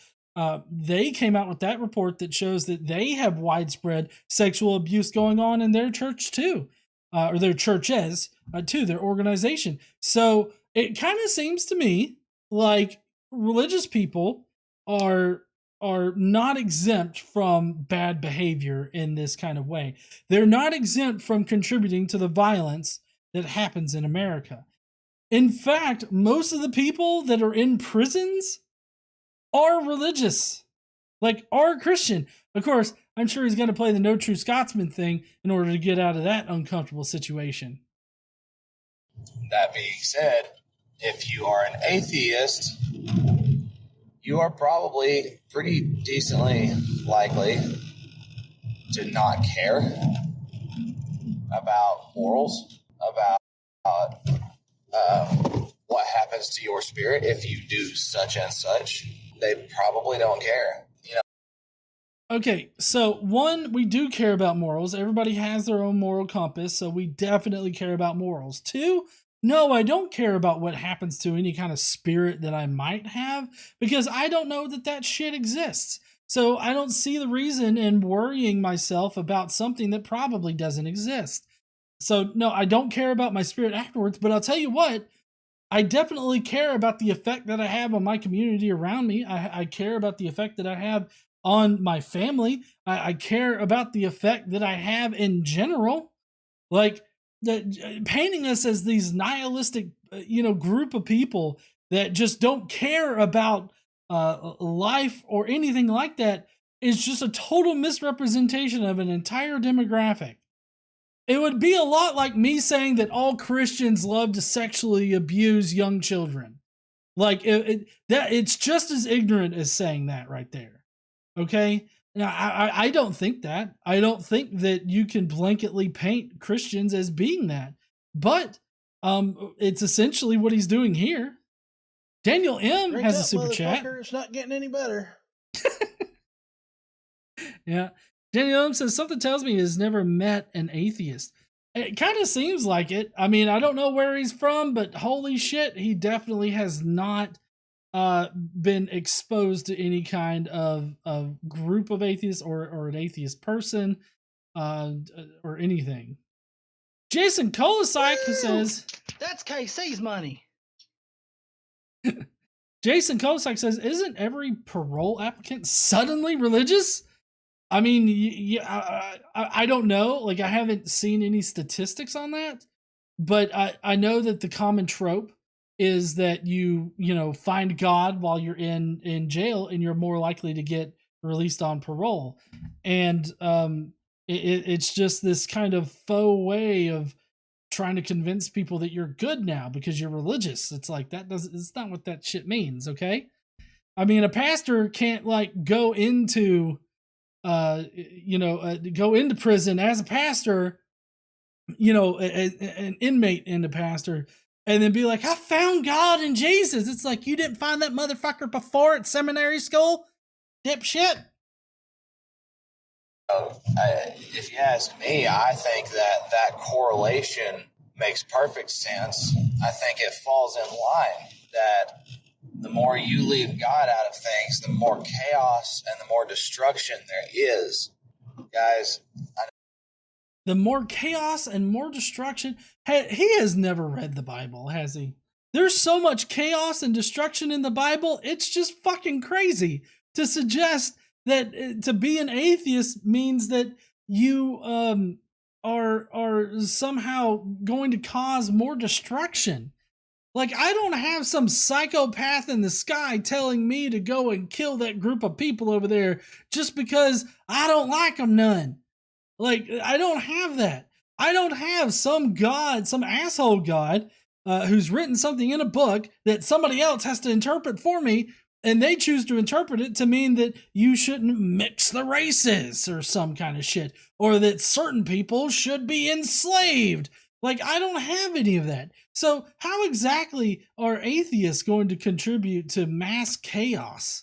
They came out with that report that shows that they have widespread sexual abuse going on in their church too, or their churches too, their organization. So it kind of seems to me like religious people are not exempt from bad behavior in this kind of way. They're not exempt from contributing to the violence that happens in America. In fact, most of the people that are in prisons are religious, are Christian. Of course, I'm sure he's going to play the No True Scotsman thing in order to get out of that uncomfortable situation. That being said, if you are an atheist, you are probably pretty decently likely to not care about morals, about what happens to your spirit if you do such and such. They probably don't care. You know. Okay, so one, we do care about morals. Everybody has their own moral compass, so we definitely care about morals. Two, no, I don't care about what happens to any kind of spirit that I might have, because I don't know that shit exists. So I don't see the reason in worrying myself about something that probably doesn't exist. So no, I don't care about my spirit afterwards, but I'll tell you what, I definitely care about the effect that I have on my community around me. I care about the effect that I have on my family. I care about the effect that I have in general. Like, painting us as these nihilistic, group of people that just don't care about life or anything like that is just a total misrepresentation of an entire demographic. It would be a lot like me saying that all Christians love to sexually abuse young children. Like, it's just as ignorant as saying that right there. Okay? Now, I don't think that. I don't think that you can blanketly paint Christians as being that. But it's essentially what he's doing here. Daniel M. has a super chat. It's not getting any better. Yeah. Daniel M. says, something tells me he's never met an atheist. It kind of seems like it. I mean, I don't know where he's from, but holy shit, he definitely has not been exposed to any kind of group of atheists or an atheist person or anything. Jason Kolosik says, that's KC's money. Jason Kolosik says, isn't every parole applicant suddenly religious? I mean, yeah, I don't know. Like, I haven't seen any statistics on that, but I know that the common trope is that you find God while you're in jail, and you're more likely to get released on parole. And it's just this kind of faux way of trying to convince people that you're good now because you're religious. It's like, it's not what that shit means. Okay. I mean, a pastor can't go into go into prison as a pastor, an inmate and a pastor, and then be like, I found God in Jesus. It's like, you didn't find that motherfucker before at seminary school, dipshit. If you ask me, I think that correlation makes perfect sense. I think it falls in line that the more you leave God out of things, the more chaos and the more destruction there is. Guys, the more chaos and more destruction. He has never read the Bible, has he? There's so much chaos and destruction in the Bible, it's just fucking crazy to suggest that to be an atheist means that you are somehow going to cause more destruction. Like, I don't have some psychopath in the sky telling me to go and kill that group of people over there just because I don't like them none. Like, I don't have that. I don't have some God, some asshole God, who's written something in a book that somebody else has to interpret for me, and they choose to interpret it to mean that you shouldn't mix the races or some kind of shit, or that certain people should be enslaved. Like, I don't have any of that. So how exactly are atheists going to contribute to mass chaos?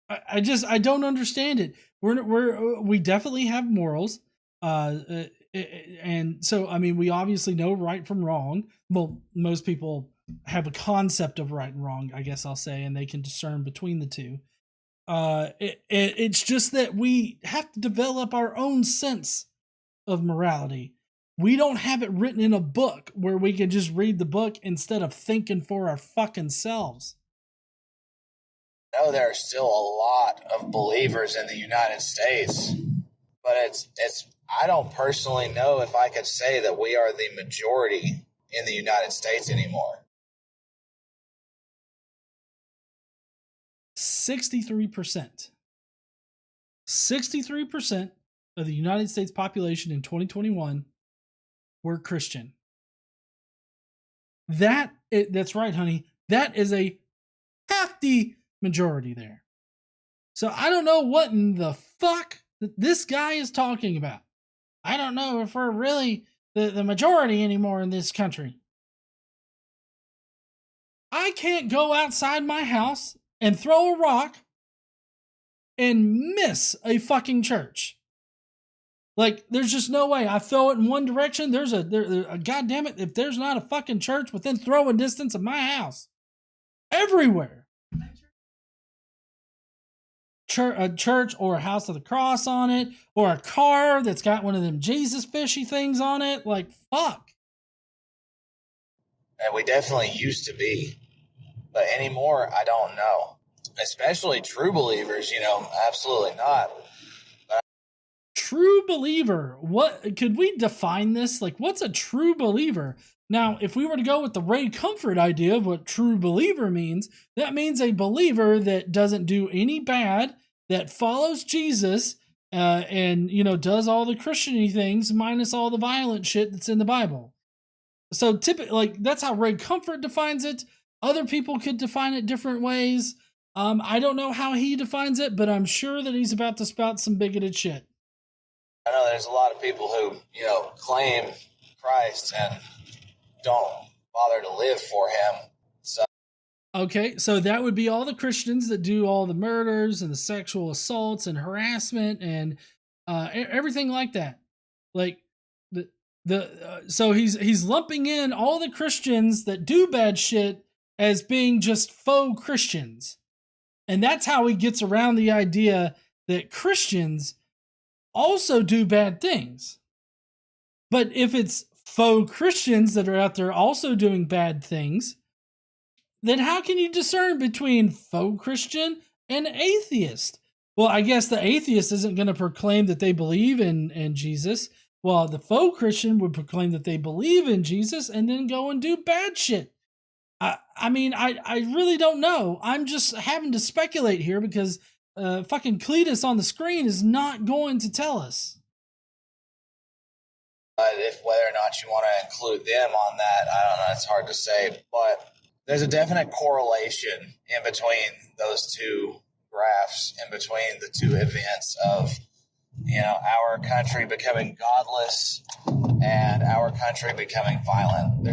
I don't understand it. We definitely have morals. And so, I mean, we obviously know right from wrong. Well, most people have a concept of right and wrong, I guess I'll say, and they can discern between the two. It's just that we have to develop our own sense of morality. We don't have it written in a book where we can just read the book instead of thinking for our fucking selves. I know there are still a lot of believers in the United States, but I don't personally know if I could say that we are the majority in the United States anymore. 63%. 63% of the United States population in 2021 were Christian. That's right, honey. That is a hefty majority there. So I don't know what in the fuck this guy is talking about. I don't know if we're really the majority anymore in this country. I can't go outside my house and throw a rock and miss a fucking church. Like, there's just no way. I throw it in one direction. There's a goddamn it, if there's not a fucking church within throwing distance of my house. Everywhere. A church or a house of the cross on it, or a car that's got one of them Jesus fishy things on it. Like, fuck. And we definitely used to be. But anymore, I don't know. Especially true believers, absolutely not. True believer. What could we define this? Like, what's a true believer? Now, if we were to go with the Ray Comfort idea of what true believer means, that means a believer that doesn't do any bad, that follows Jesus, and does all the Christian-y things minus all the violent shit that's in the Bible. So typically, that's how Ray Comfort defines it. Other people could define it different ways. I don't know how he defines it, but I'm sure that he's about to spout some bigoted shit. I know there's a lot of people who, claim Christ and don't bother to live for him. So okay, so that would be all the Christians that do all the murders and the sexual assaults and harassment and everything like that. Like so he's lumping in all the Christians that do bad shit as being just faux Christians. And that's how he gets around the idea that Christians also do bad things. But if it's faux Christians that are out there also doing bad things, then how can you discern between faux Christian and atheist? Well, I guess the atheist isn't going to proclaim that they believe in Jesus, while the faux Christian would proclaim that they believe in Jesus and then go and do bad shit. I mean, I really don't know. I'm just having to speculate here because fucking Cletus on the screen is not going to tell us. If whether or not you want to include them on that, I don't know. It's hard to say, but there's a definite correlation in between those two graphs, in between the two events of, our country becoming godless and our country becoming violent.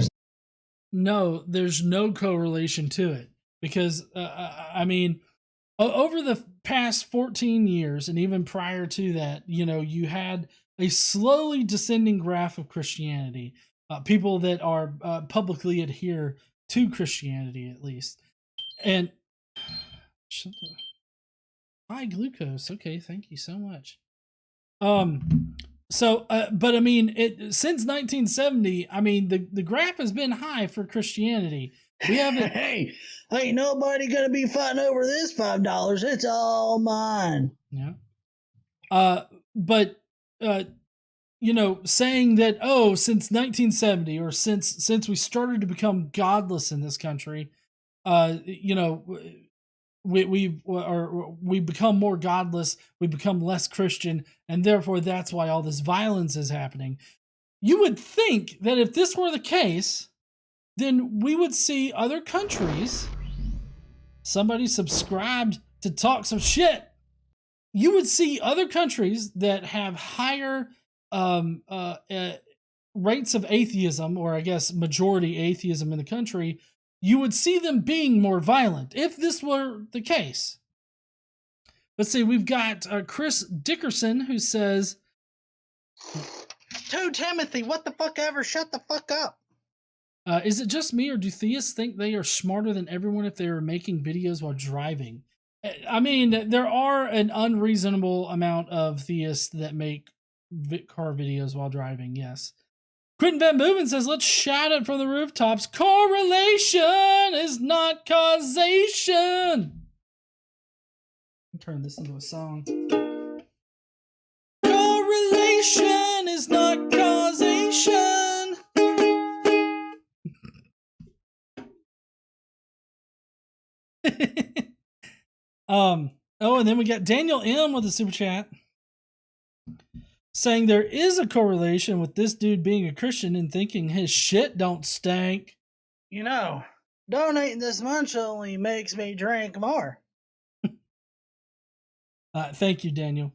There's no correlation to it because, over the past 14 years and even prior to that, you had a slowly descending graph of Christianity, people that are publicly adhere to Christianity at least. And high glucose. Okay, thank you so much. But I mean, since 1970, I mean, the graph has been high for Christianity. We haven't. Hey, ain't nobody gonna be fighting over this $5. It's all mine. Yeah. But saying that since 1970 or since we started to become godless in this country, we become more godless, we become less Christian, and therefore that's why all this violence is happening. You would think that if this were the case, then we would see other countries, somebody subscribed to talk some shit, you would see other countries that have higher rates of atheism, or I guess majority atheism in the country, you would see them being more violent if this were the case. Let's see, we've got Chris Dickerson who says, 2 Timothy, what the fuck ever, shut the fuck up. Is it just me or do theists think they are smarter than everyone if they are making videos while driving? I mean, there are an unreasonable amount of theists that make car videos while driving, yes. Quentin Van Boven says, let's shout it from the rooftops. Correlation is not causation. Turn this into a song. Correlation is not causation. And then we got Daniel M with a super chat saying there is a correlation with this dude being a Christian and thinking his shit don't stink. Donating this much only makes me drink more. Thank you, Daniel.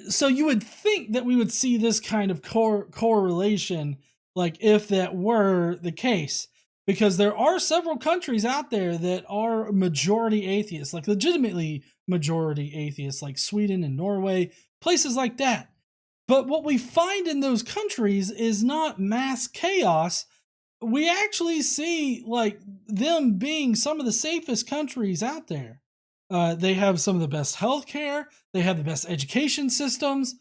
So you would think that we would see this kind of correlation, like if that were the case, because there are several countries out there that are majority atheists, like legitimately majority atheists, like Sweden and Norway, places like that. But what we find in those countries is not mass chaos. We actually see like them being some of the safest countries out there. They have some of the best healthcare. They have the best education systems.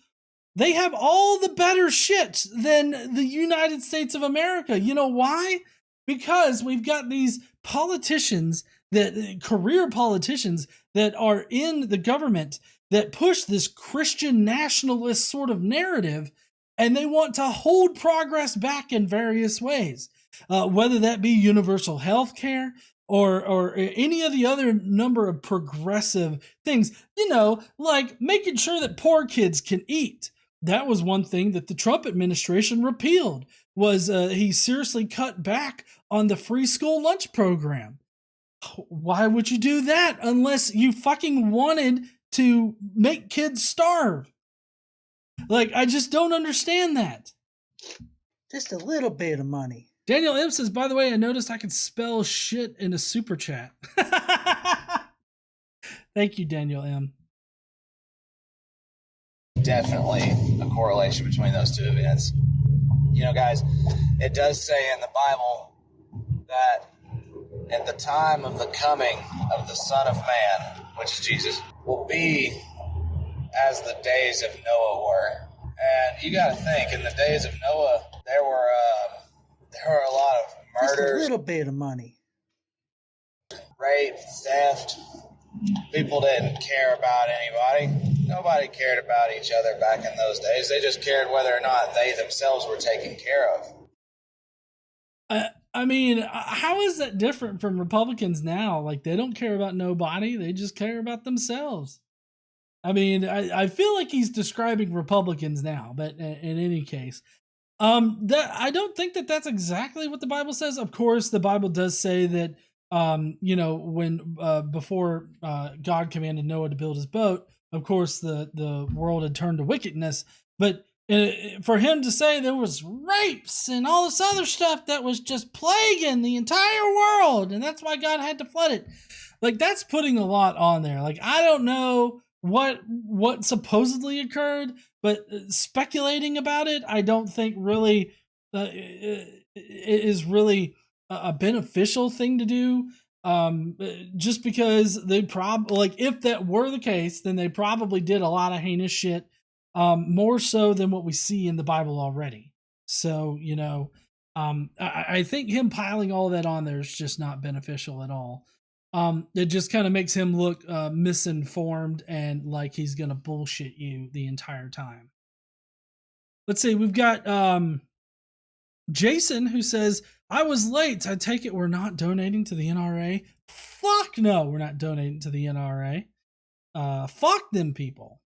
They have all the better shit than the United States of America. You know why? Because we've got these politicians, that career politicians that are in the government that push this Christian nationalist sort of narrative, and they want to hold progress back in various ways, whether that be universal health care or any of the other number of progressive things, like making sure that poor kids can eat. That was one thing that the Trump administration repealed, was he seriously cut back on the free school lunch program. Why would you do that unless you fucking wanted to make kids starve? Like, I just don't understand that. Just a little bit of money. Daniel M says, by the way, I noticed I could spell shit in a super chat. Thank you, Daniel M. Definitely a correlation between those two events. Guys, it does say in the Bible that at the time of the coming of the Son of Man, which is Jesus, will be as the days of Noah were. And you got to think, in the days of Noah, there were a lot of murders. Just a little bit of money. Rape, theft. People didn't care about anybody. Nobody cared about each other back in those days. They just cared whether or not they themselves were taken care of. I mean, how is that different from Republicans now? Like, they don't care about nobody. They just care about themselves. I mean, I feel like he's describing Republicans now, but in any case, that I don't think that that's exactly what the Bible says. Of course, the Bible does say that, when before God commanded Noah to build his boat, of course, the world had turned to wickedness. But for him to say there was rapes and all this other stuff that was just plaguing the entire world, and that's why God had to flood it, like, that's putting a lot on there. Like, I don't know what supposedly occurred, but speculating about it, I don't think really is really a beneficial thing to do. Just because they like, if that were the case, then they probably did a lot of heinous shit, more so than what we see in the Bible already. So, I think him piling all that on there is just not beneficial at all. It just kind of makes him look misinformed and like he's gonna bullshit you the entire time. Let's see, we've got Jason, who says, I was late. I take it we're not donating to the NRA? Fuck no, we're not donating to the NRA. Fuck them people.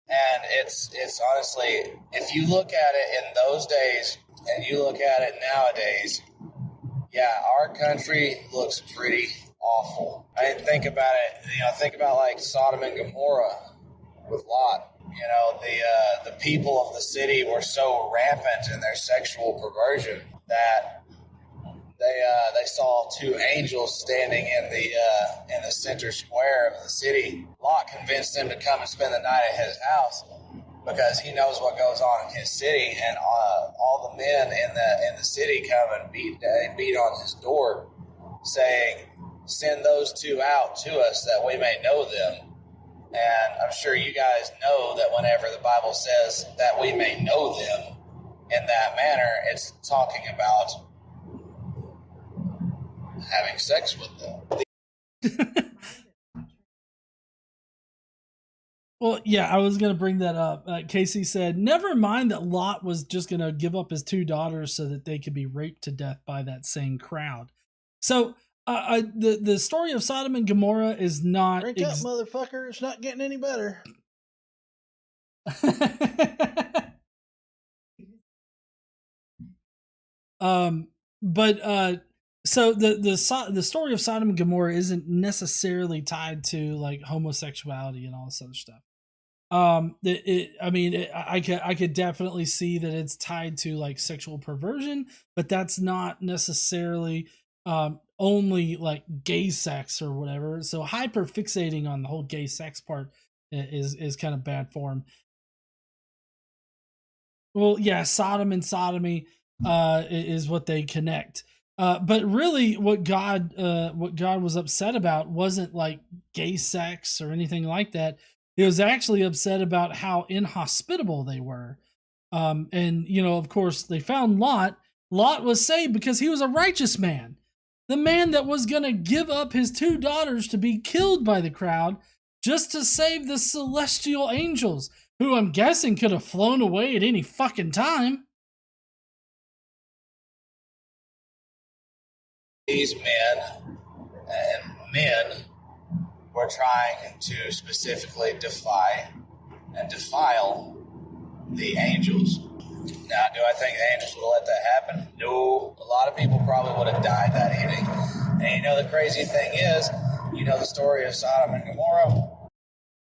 And it's honestly, if you look at it in those days and you look at it nowadays, yeah, our country looks pretty awful. I mean, think about it. Think about like Sodom and Gomorrah with Lot. The people of the city were so rampant in their sexual perversion that they saw two angels standing in the center square of the city. Lot convinced them to come and spend the night at his house because he knows what goes on in his city, and all the men in the city come and beat on his door, saying, "Send those two out to us that we may know them." And I'm sure you guys know that whenever the Bible says that we may know them in that manner, it's talking about having sex with them. Well, yeah, I was going to bring that up. Casey said, never mind that Lot was just going to give up his two daughters so that they could be raped to death by that same crowd. So the story of Sodom and Gomorrah is not... Drink up, motherfucker. It's not getting any better. But So the story of Sodom and Gomorrah isn't necessarily tied to like homosexuality and all this other stuff. I could definitely see that it's tied to like sexual perversion, but that's not necessarily only like gay sex or whatever. So hyper fixating on the whole gay sex part is kind of bad form. Well, yeah, Sodom and sodomy is what they connect. But really, what God was upset about wasn't like gay sex or anything like that. He was actually upset about how inhospitable they were. And of course, they found Lot. Lot was saved because he was a righteous man, the man that was going to give up his 2 daughters to be killed by the crowd just to save the celestial angels, who I'm guessing could have flown away at any fucking time. These men were trying to specifically defy and defile the angels. Now, do I think the angels would let that happen? No. A lot of people probably would have died that evening. And the crazy thing is, the story of Sodom and Gomorrah.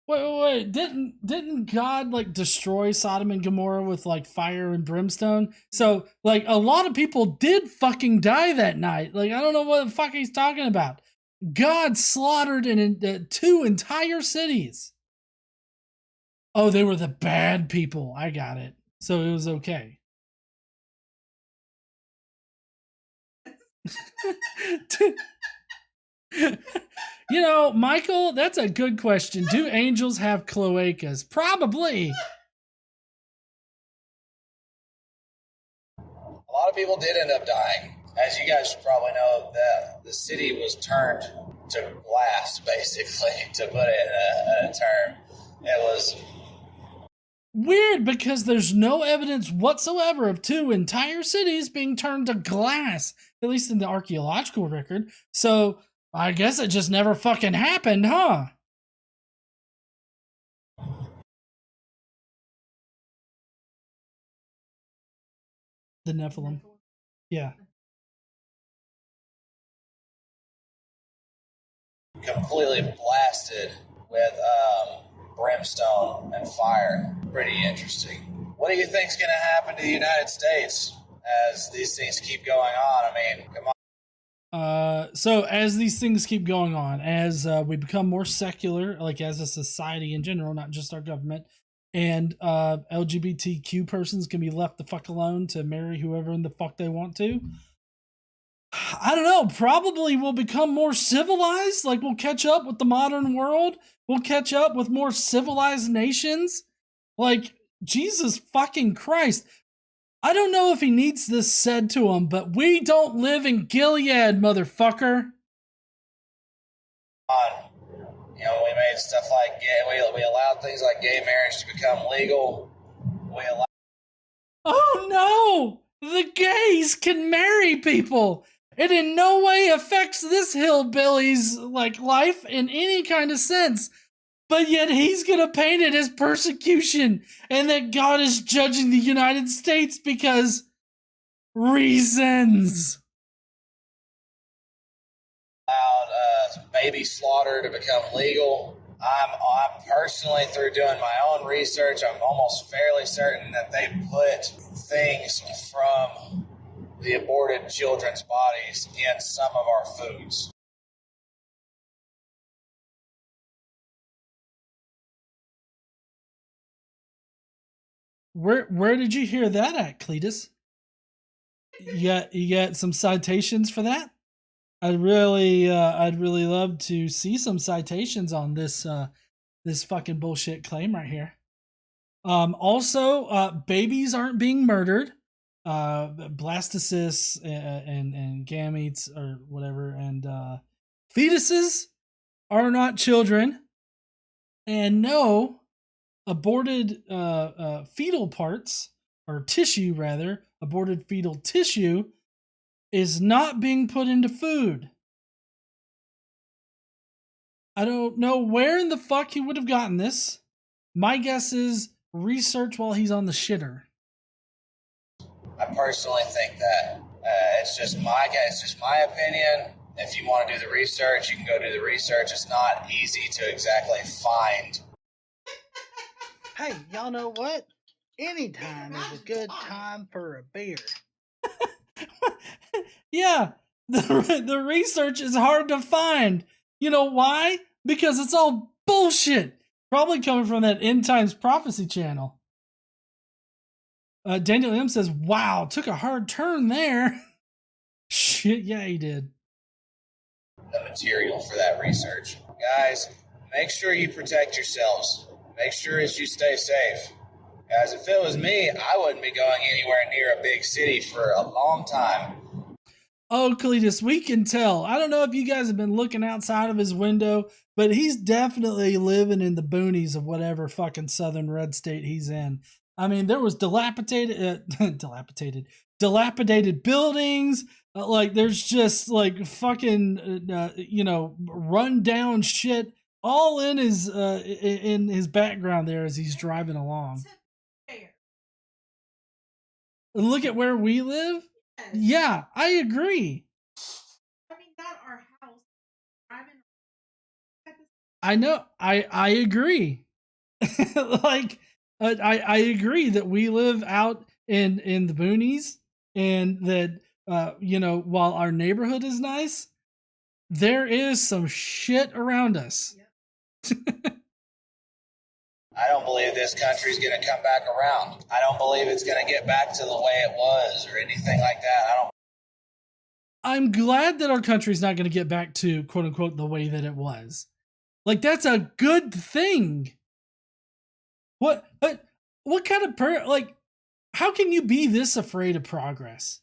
Wait. Didn't God like destroy Sodom and Gomorrah with like fire and brimstone? So like a lot of people did fucking die that night. Like I don't know what the fuck he's talking about. God slaughtered 2 entire cities. Oh, they were the bad people. I got it. So it was okay. Michael, that's a good question. Do angels have cloacas? Probably. A lot of people did end up dying. As you guys probably know, that the city was turned to glass, basically, to put it in a term. It was weird because there's no evidence whatsoever of 2 entire cities being turned to glass, at least in the archaeological record. So I guess it just never fucking happened, huh? The Nephilim. Yeah. Completely blasted with brimstone and fire. Pretty interesting. What do you think's going to happen to the United States as these things keep going on? I mean, come on. So as these things keep going on, as we become more secular, like as a society in general, not just our government, and LGBTQ persons can be left the fuck alone to marry whoever in the fuck they want to, I don't know, probably we'll become more civilized. Like we'll catch up with the modern world. We'll catch up with more civilized nations. Like, Jesus fucking Christ. I don't know if he needs this said to him, but we don't live in Gilead, motherfucker. We made stuff like we allowed things like gay marriage to become legal. Oh no! The gays can marry people! It in no way affects this hillbilly's life in any kind of sense. But yet he's gonna paint it as persecution and that God is judging the United States because reasons. Allowed baby slaughter to become legal. I'm personally, through doing my own research, I'm almost fairly certain that they put things from the aborted children's bodies in some of our foods. Where did you hear that at, Cletus? You got some citations for that? I'd really love to see some citations on this this fucking bullshit claim right here. Also, babies aren't being murdered. Blastocysts and gametes or whatever, and fetuses are not children. And no, aborted fetal parts, or tissue rather, aborted fetal tissue is not being put into food. I don't know where in the fuck he would have gotten this. My guess is research while he's on the shitter. I personally think that It's just my opinion. If you want to do the research, you can go do the research. It's not easy to exactly find. Hey, y'all know what? Anytime is a good time for a beer. Yeah, the research is hard to find. You know why? Because it's all bullshit. Probably coming from that End Times Prophecy channel. Daniel M says, wow, took a hard turn there. Shit, yeah, he did. The material for that research. Guys, make sure you protect yourselves. Make sure that you stay safe. Guys, if it was me, I wouldn't be going anywhere near a big city for a long time. Oh, Cletus, we can tell. I don't know if you guys have been looking outside of his window, but he's definitely living in the boonies of whatever fucking southern red state he's in. I mean, there was dilapidated buildings. Like, there's just like fucking, run down shit all in his background there as he's driving along. And look at where we live. Yeah, I agree. I mean, not our house. I know. I agree. Like, I agree that we live out in the boonies, and that while our neighborhood is nice, there is some shit around us. I don't believe this country's going to come back around. I don't believe it's going to get back to the way it was or anything like that. I'm glad that our country's not going to get back to, quote unquote, the way that it was. Like, that's a good thing. What kind of how can you be this afraid of progress?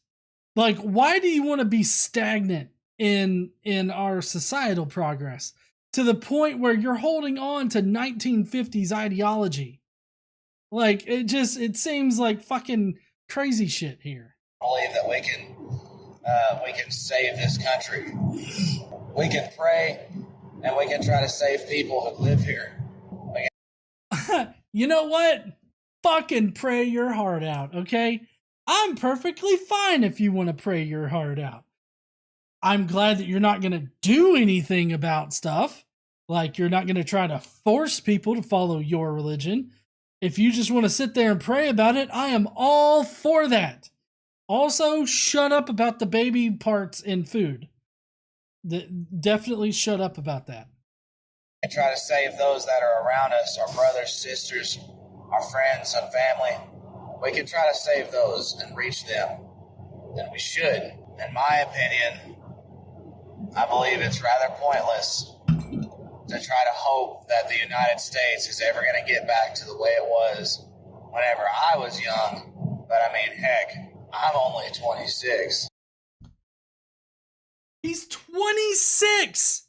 Like, why do you want to be stagnant in our societal progress to the point where you're holding on to 1950s ideology? Like, it seems like fucking crazy shit here. I believe that we can save this country. We can pray, and we can try to save people who live here. You know what? Fucking pray your heart out, okay? I'm perfectly fine if you want to pray your heart out. I'm glad that you're not going to do anything about stuff. Like, you're not going to try to force people to follow your religion. If you just want to sit there and pray about it, I am all for that. Also, shut up about the baby parts in food. Definitely shut up about that. And try to save those that are around us, our brothers, sisters, our friends and family. We can try to save those and reach them. And we should. In my opinion, I believe it's rather pointless to try to hope that the United States is ever going to get back to the way it was whenever I was young. But I mean, heck, I'm only 26. He's 26!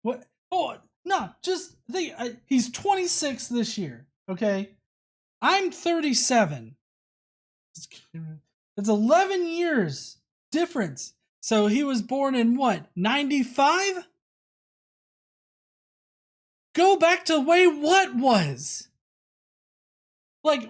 What? Oh, no, just think, he's 26 this year, okay? I'm 37. It's 11 years difference. So he was born in what, 95? Go back to the way what was. Like,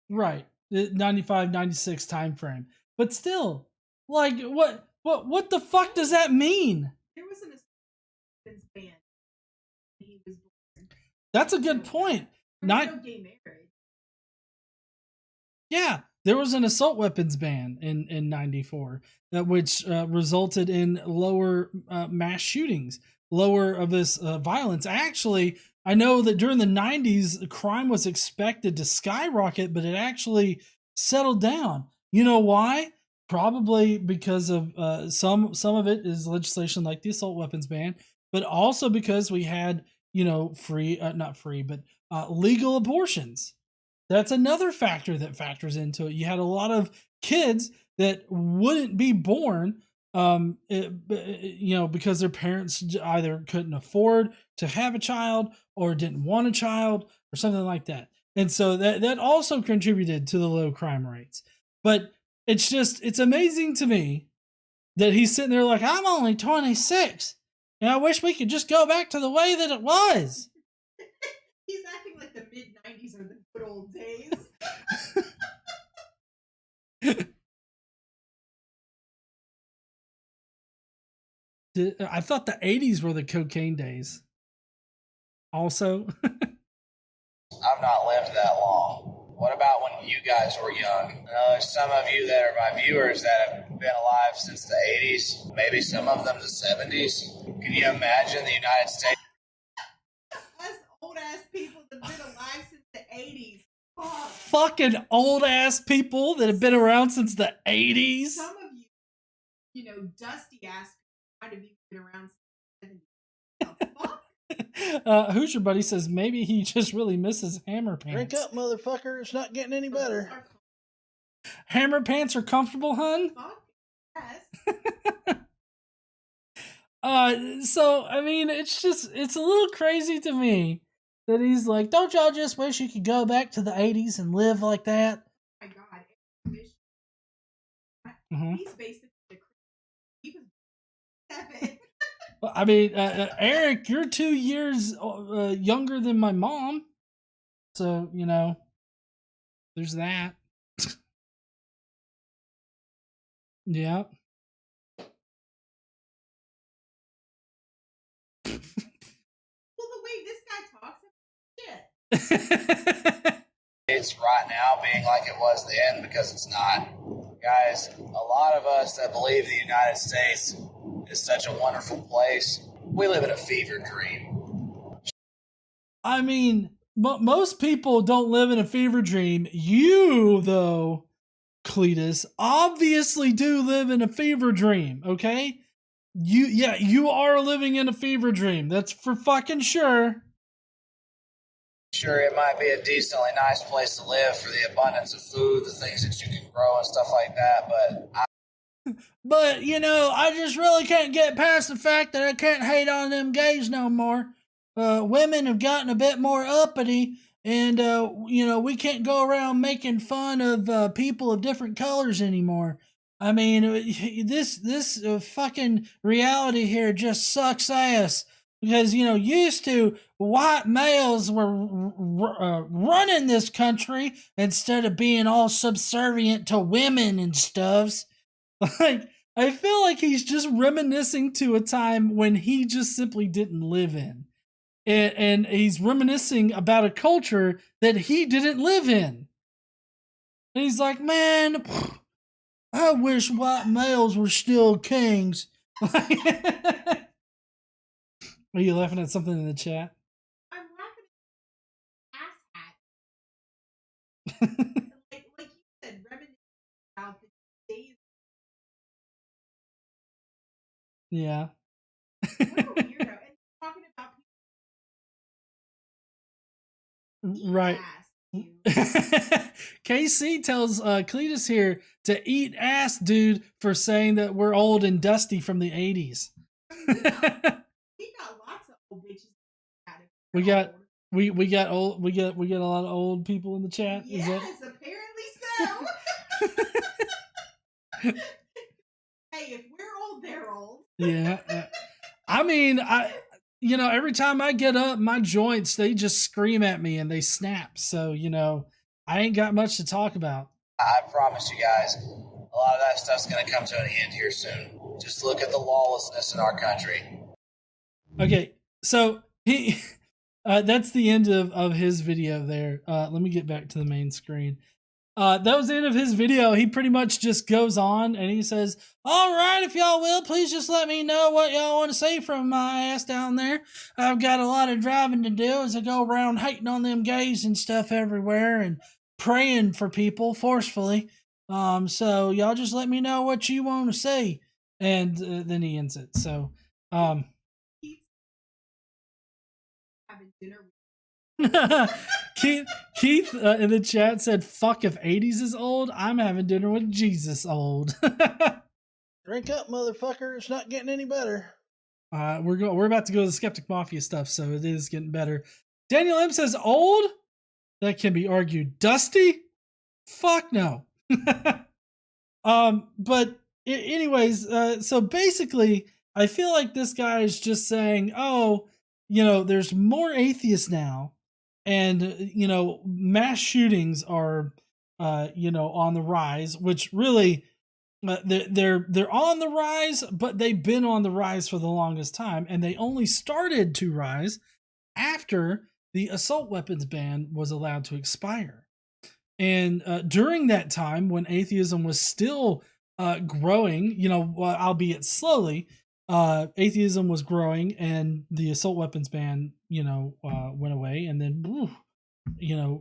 right, the 95, 96 time frame. But still, like, what the fuck does that mean? There was an assistance ban. He was born. That's a good point. No gay marriage. Yeah, there was an assault weapons ban in 94, which resulted in lower mass shootings, lower of this violence. Actually, I know that during the 90s, crime was expected to skyrocket, but it actually settled down. You know why? Probably because of some of it is legislation like the assault weapons ban, but also because we had, legal abortions. That's another factor that factors into it. You had a lot of kids that wouldn't be born, because their parents either couldn't afford to have a child or didn't want a child or something like that. And so that also contributed to the low crime rates. But it's amazing to me that he's sitting there like, I'm only 26 and I wish we could just go back to the way that it was. He's acting like the mid-90s are the good old days. I thought the 80s were the cocaine days. Also. I've not lived that long. What about when you guys were young? Some of you that are my viewers that have been alive since the 80s, maybe some of them the 70s. Can you imagine the United States? Us old-ass people that have been alive since the 80s. Oh. Fucking old-ass people that have been around since the 80s. Some of you, dusty-ass people might have even been around since the 70s. The fuck? Hoosier Buddy says maybe he just really misses Hammer Pants. Drink up, motherfucker. It's not getting any better. Hammer Pants are comfortable, hun? Fuck yes. So, I mean, it's a little crazy to me that he's like, don't y'all just wish you could go back to the 80s and live like that? Oh my God. He's basically he was 7. I mean, Eric, you're 2 years younger than my mom. So, there's that. Yeah. Well, the way this guy talks, shit. It's right now being like it was then, because it's not. Guys, a lot of us that believe the United States is such a wonderful place, we live in a fever dream. I mean, most people don't live in a fever dream. You, though, Cletus, obviously do live in a fever dream, okay? You are living in a fever dream. That's for fucking sure. Sure, it might be a decently nice place to live for the abundance of food, the things that you can grow and stuff like that, But, I just really can't get past the fact that I can't hate on them gays no more. Women have gotten a bit more uppity, and, we can't go around making fun of people of different colors anymore. I mean, this fucking reality here just sucks ass. Because, used to, white males were running this country instead of being all subservient to women and stuffs. Like, I feel like he's just reminiscing to a time when he just simply didn't live in. And he's reminiscing about a culture that he didn't live in. And he's like, man, I wish white males were still kings. Are you laughing at something in the chat? I'm laughing at ass hat. like you said, reminiscing about the days. Yeah. What a weirdo. And talking about people. Right. KC tells Cletus here to eat ass, dude, for saying that we're old and dusty from the 80s. We got lots of old bitches. We got a lot of old people in the chat. Yes, apparently so. Hey, if we're old, they're old. Yeah. I mean, every time I get up, my joints, they just scream at me and they snap. So, I ain't got much to talk about. I promise you guys, a lot of that stuff's going to come to an end here soon. Just look at the lawlessness in our country. Okay, so that's the end of his video there. Let me get back to the main screen. That was the end of his video. He pretty much just goes on and he says, all right, if y'all will, please just let me know what y'all want to say from my ass down there. I've got a lot of driving to do as I go around hating on them gays and stuff everywhere and praying for people forcefully. So y'all just let me know what you want to say. And then he ends it. So, having dinner. Keith in the chat said, fuck if 80s is old, I'm having dinner with Jesus old. Drink up, motherfucker. It's not getting any better. We're about to go to the Skeptic Mafia stuff, so it is getting better. Daniel M says old? That can be argued. Dusty? Fuck no. But anyways, so basically, I feel like this guy is just saying, oh, there's more atheists now. and mass shootings are on the rise, which really they're on the rise, but they've been on the rise for the longest time, and they only started to rise after the assault weapons ban was allowed to expire. And during that time, when atheism was still growing, albeit slowly, atheism was growing, and the assault weapons ban went away, and then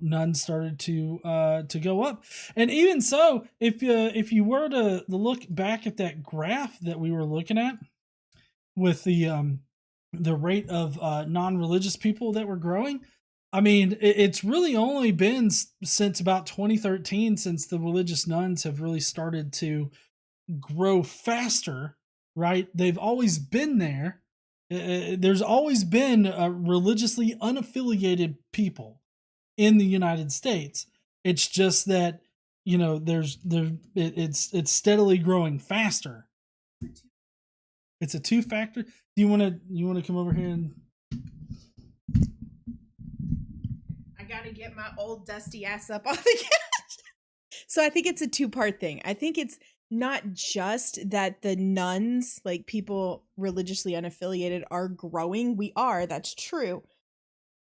none started to go up. And even so, if you were to look back at that graph that we were looking at with the rate of non-religious people that were growing, I mean, it's really only been since about 2013 since the religious nuns have really started to grow faster, right? They've always been there. There's always been religiously unaffiliated people in the United States. It's just that it's steadily growing faster. It's a two factor. Do you want to come over here and? I gotta get my old dusty ass up off the couch. So I think it's a two-part thing. I think it's not just that the nuns, like people religiously unaffiliated, are growing. We are, that's true.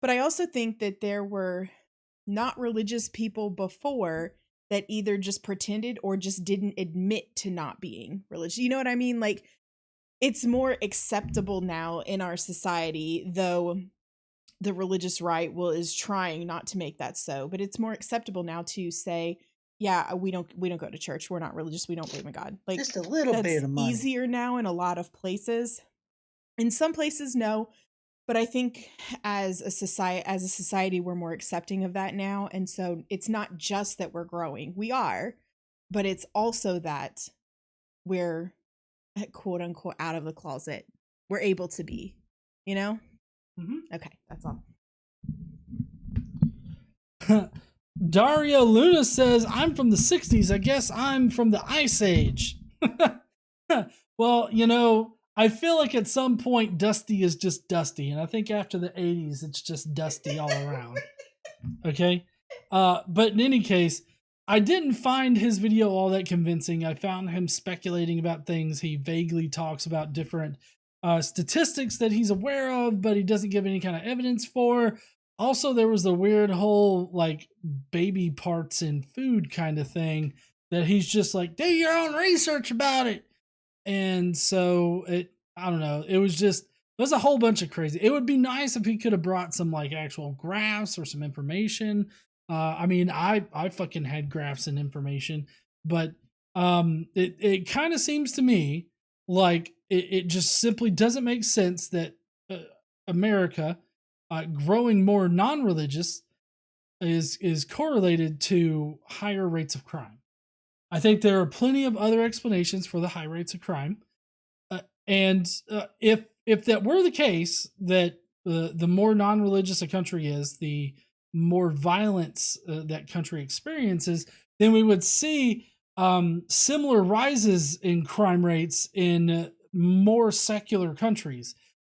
But I also think that there were not religious people before that either just pretended or just didn't admit to not being religious. You know what I mean? Like, it's more acceptable now in our society, though the religious right is trying not to make that so, but it's more acceptable now to say, yeah, we don't go to church. We're not religious. We don't believe in God. Like, just a little bit of money. Easier now in a lot of places. In some places, no. But I think as a society, we're more accepting of that now. And so it's not just that we're growing. We are, but it's also that we're quote unquote out of the closet. We're able to be, Okay, that's all. Daria Luna says, I'm from the 60s. I guess I'm from the Ice Age. Well, I feel like at some point Dusty is just Dusty. And I think after the 80s, it's just Dusty all around. Okay? But in any case, I didn't find his video all that convincing. I found him speculating about things. He vaguely talks about different statistics that he's aware of, but he doesn't give any kind of evidence for. Also, there was the weird whole like baby parts in food kind of thing that he's just like, do your own research about it. And so I don't know. It was a whole bunch of crazy. It would be nice if he could have brought some like actual graphs or some information. I mean, I fucking had graphs and information, but it kind of seems to me like it just simply doesn't make sense that America growing more non-religious is correlated to higher rates of crime. I think there are plenty of other explanations for the high rates of crime. And if that were the case, that the more non-religious a country is, the more violence that country experiences, then we would see similar rises in crime rates in more secular countries.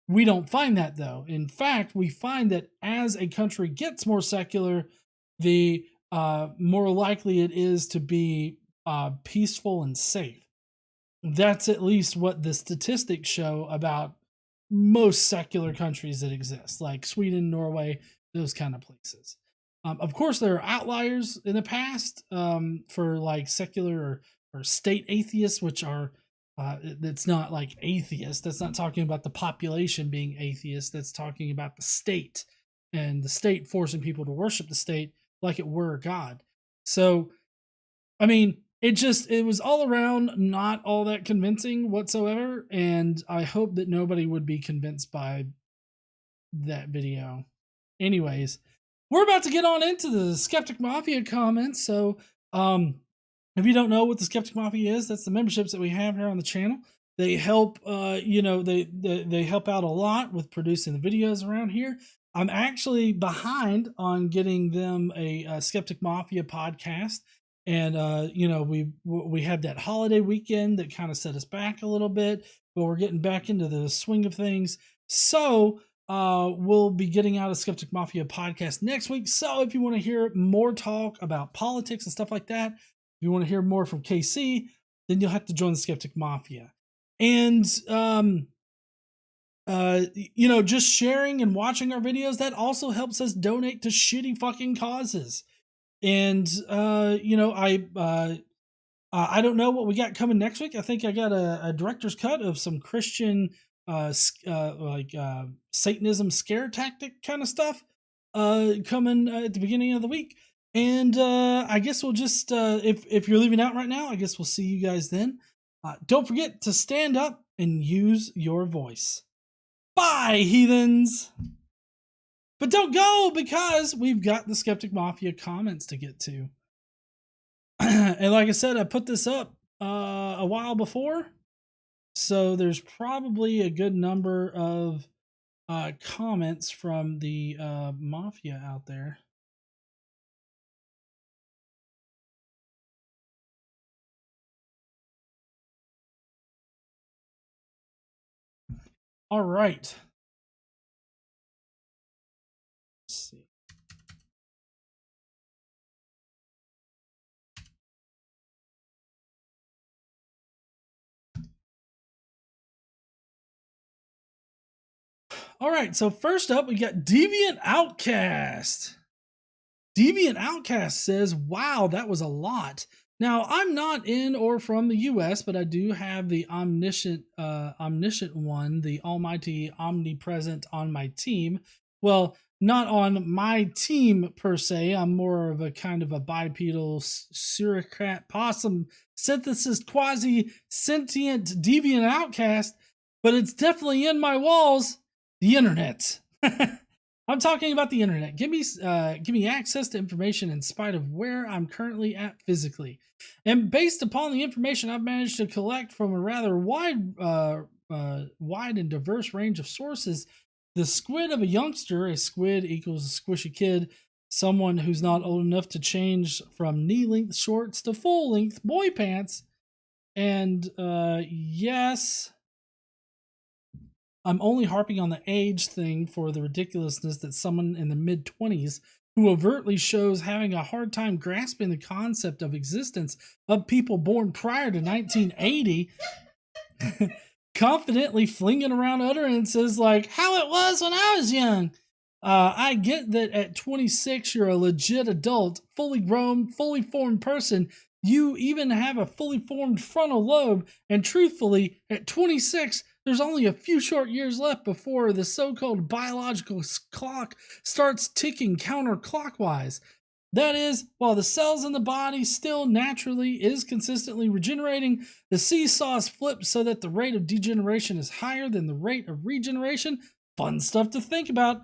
We don't find that, though. In fact, we find that as a country gets more secular, the more likely it is to be peaceful and safe. That's at least what the statistics show about most secular countries that exist, like Sweden, Norway, those kind of places. Of course, there are outliers in the past for like secular or state atheists, which are that's not like atheist. That's not talking about the population being atheist. That's talking about the state and the state forcing people to worship the state like it were God. So, I mean, it was all around not all that convincing whatsoever. And I hope that nobody would be convinced by that video. Anyways, we're about to get on into the Skeptic Mafia comments. So, if you don't know what the Skeptic Mafia is, that's the memberships that we have here on the channel. They help, they help out a lot with producing the videos around here. I'm actually behind on getting them a Skeptic Mafia podcast. And, we had that holiday weekend that kind of set us back a little bit, but we're getting back into the swing of things. So we'll be getting out a Skeptic Mafia podcast next week. So if you want to hear more talk about politics and stuff like that, if you want to hear more from KC, then you'll have to join the Skeptic Mafia. And, just sharing and watching our videos, that also helps us donate to shitty fucking causes. And, I don't know what we got coming next week. I think I got a director's cut of some Christian, Satanism scare tactic kind of stuff, coming at the beginning of the week. And, I guess we'll just, if you're leaving out right now, I guess we'll see you guys then. Don't forget to stand up and use your voice. Bye, heathens! But don't go, because we've got the Skeptic Mafia comments to get to. And like I said, I put this up a while before, so there's probably a good number of comments from the Mafia out there. All right. Let's see. All right, so first up, we got Deviant Outcast. Deviant Outcast says, wow, that was a lot. Now, I'm not in or from the US, but I do have the omniscient one, the almighty omnipresent on my team. Well, not on my team per se. I'm more of a kind of a bipedal suricate possum synthesis quasi sentient deviant outcast, but it's definitely in my walls. The internet. I'm talking about the internet. Give me access to information in spite of where I'm currently at physically. And based upon the information I've managed to collect from a rather wide and diverse range of sources, the squid of a youngster, a squid equals a squishy kid, someone who's not old enough to change from knee-length shorts to full-length boy pants. And yes, I'm only harping on the age thing for the ridiculousness that someone in the mid-20s who overtly shows having a hard time grasping the concept of existence of people born prior to 1980 confidently flinging around utterances like how it was when I was young. I get that at 26 you're a legit adult, fully grown, fully formed person. You even have a fully formed frontal lobe, and truthfully, at 26, there's only a few short years left before the so-called biological clock starts ticking counterclockwise. That is, while the cells in the body still naturally is consistently regenerating, the seesaws flip so that the rate of degeneration is higher than the rate of regeneration. Fun stuff to think about.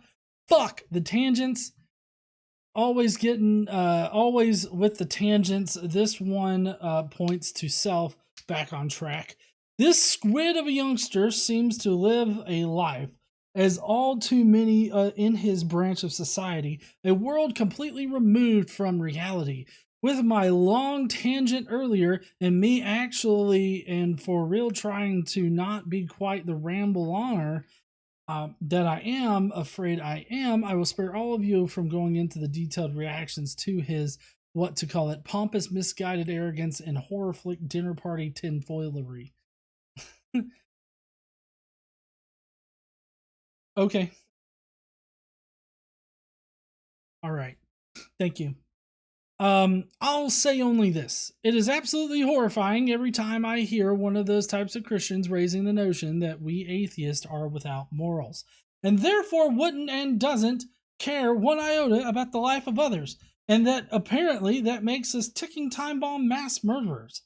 Fuck the tangents. Always with the tangents. This one points to self. Back on track. This squid of a youngster seems to live a life, as all too many in his branch of society, a world completely removed from reality. With my long tangent earlier, and me actually and for real trying to not be quite the ramble-oner that I am afraid I am, I will spare all of you from going into the detailed reactions to his, what to call it, pompous, misguided arrogance and horror flick dinner party tinfoilery. Okay. All right. Thank you. I'll say only this. It is absolutely horrifying every time I hear one of those types of Christians raising the notion that we atheists are without morals, and therefore wouldn't and doesn't care one iota about the life of others, and that apparently that makes us ticking time bomb mass murderers.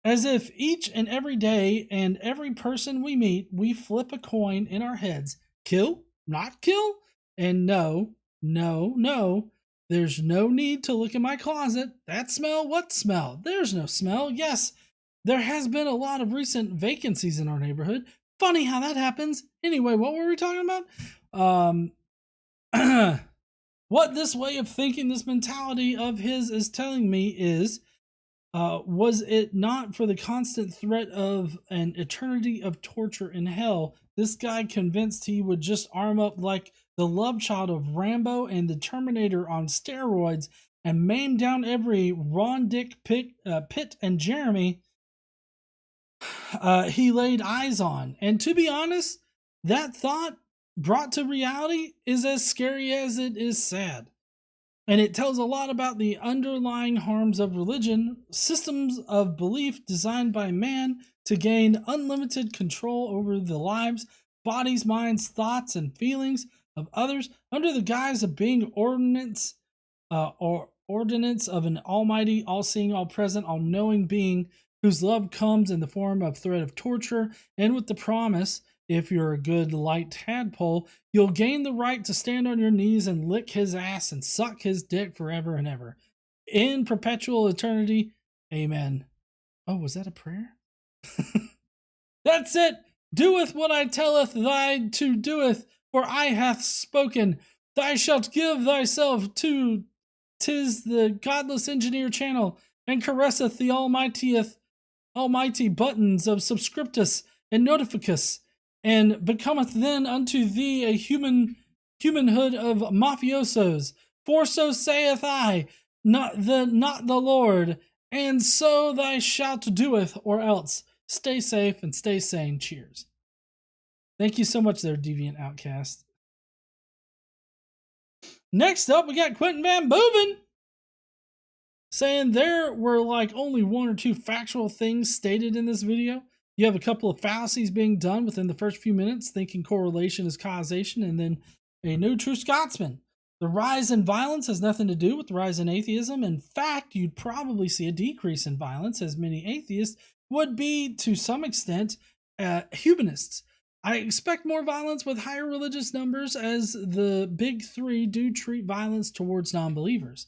As if each and every day and every person we meet, we flip a coin in our heads. Kill? Not kill? And no. There's no need to look in my closet. That smell? What smell? There's no smell. Yes, there has been a lot of recent vacancies in our neighborhood. Funny how that happens. Anyway, what were we talking about? What this way of thinking, this mentality of his is telling me is Was it not for the constant threat of an eternity of torture in hell, this guy convinced he would just arm up like the love child of Rambo and the Terminator on steroids and maim down every Ron, Dick, Pitt, and Jeremy he laid eyes on. And to be honest, that thought brought to reality is as scary as it is sad. And it tells a lot about the underlying harms of religion, systems of belief designed by man to gain unlimited control over the lives, bodies, minds, thoughts, and feelings of others under the guise of being ordinance of an almighty, all-seeing, all-present, all-knowing being whose love comes in the form of threat of torture and with the promise, if you're a good light tadpole, you'll gain the right to stand on your knees and lick his ass and suck his dick forever and ever. In perpetual eternity, amen. Oh, was that a prayer? That's it. Doeth what I telleth thy to doeth, for I hath spoken. Thou shalt give thyself to, 'tis the Godless Engineer channel, and caresseth the almighty buttons of subscriptus and notificus, and becometh then unto thee a humanhood of mafiosos. For so saith I, not the Lord, and so thy shalt doeth, or else. Stay safe and stay sane. Cheers. Thank you so much there, Deviant Outcast. Next up, we got Quentin Van Boven saying there were like only one or two factual things stated in this video. You have a couple of fallacies being done within the first few minutes, thinking correlation is causation, and then a new true Scotsman. The rise in violence has nothing to do with the rise in atheism. In fact, you'd probably see a decrease in violence, as many atheists would be, to some extent, humanists. I expect more violence with higher religious numbers, as the big three do treat violence towards non-believers.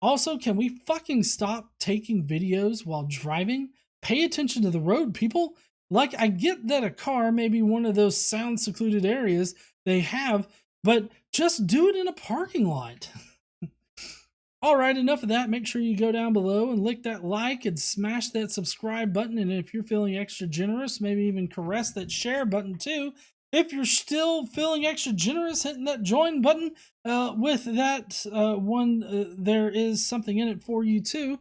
Also, can we fucking stop taking videos while driving? Pay attention to the road, people. Like, I get that a car may be one of those sound secluded areas they have, but just do it in a parking lot. Alright, enough of that. Make sure you go down below and lick that like and smash that subscribe button. And if you're feeling extra generous, maybe even caress that share button too. If you're still feeling extra generous, hitting that join button with that one, there is something in it for you too.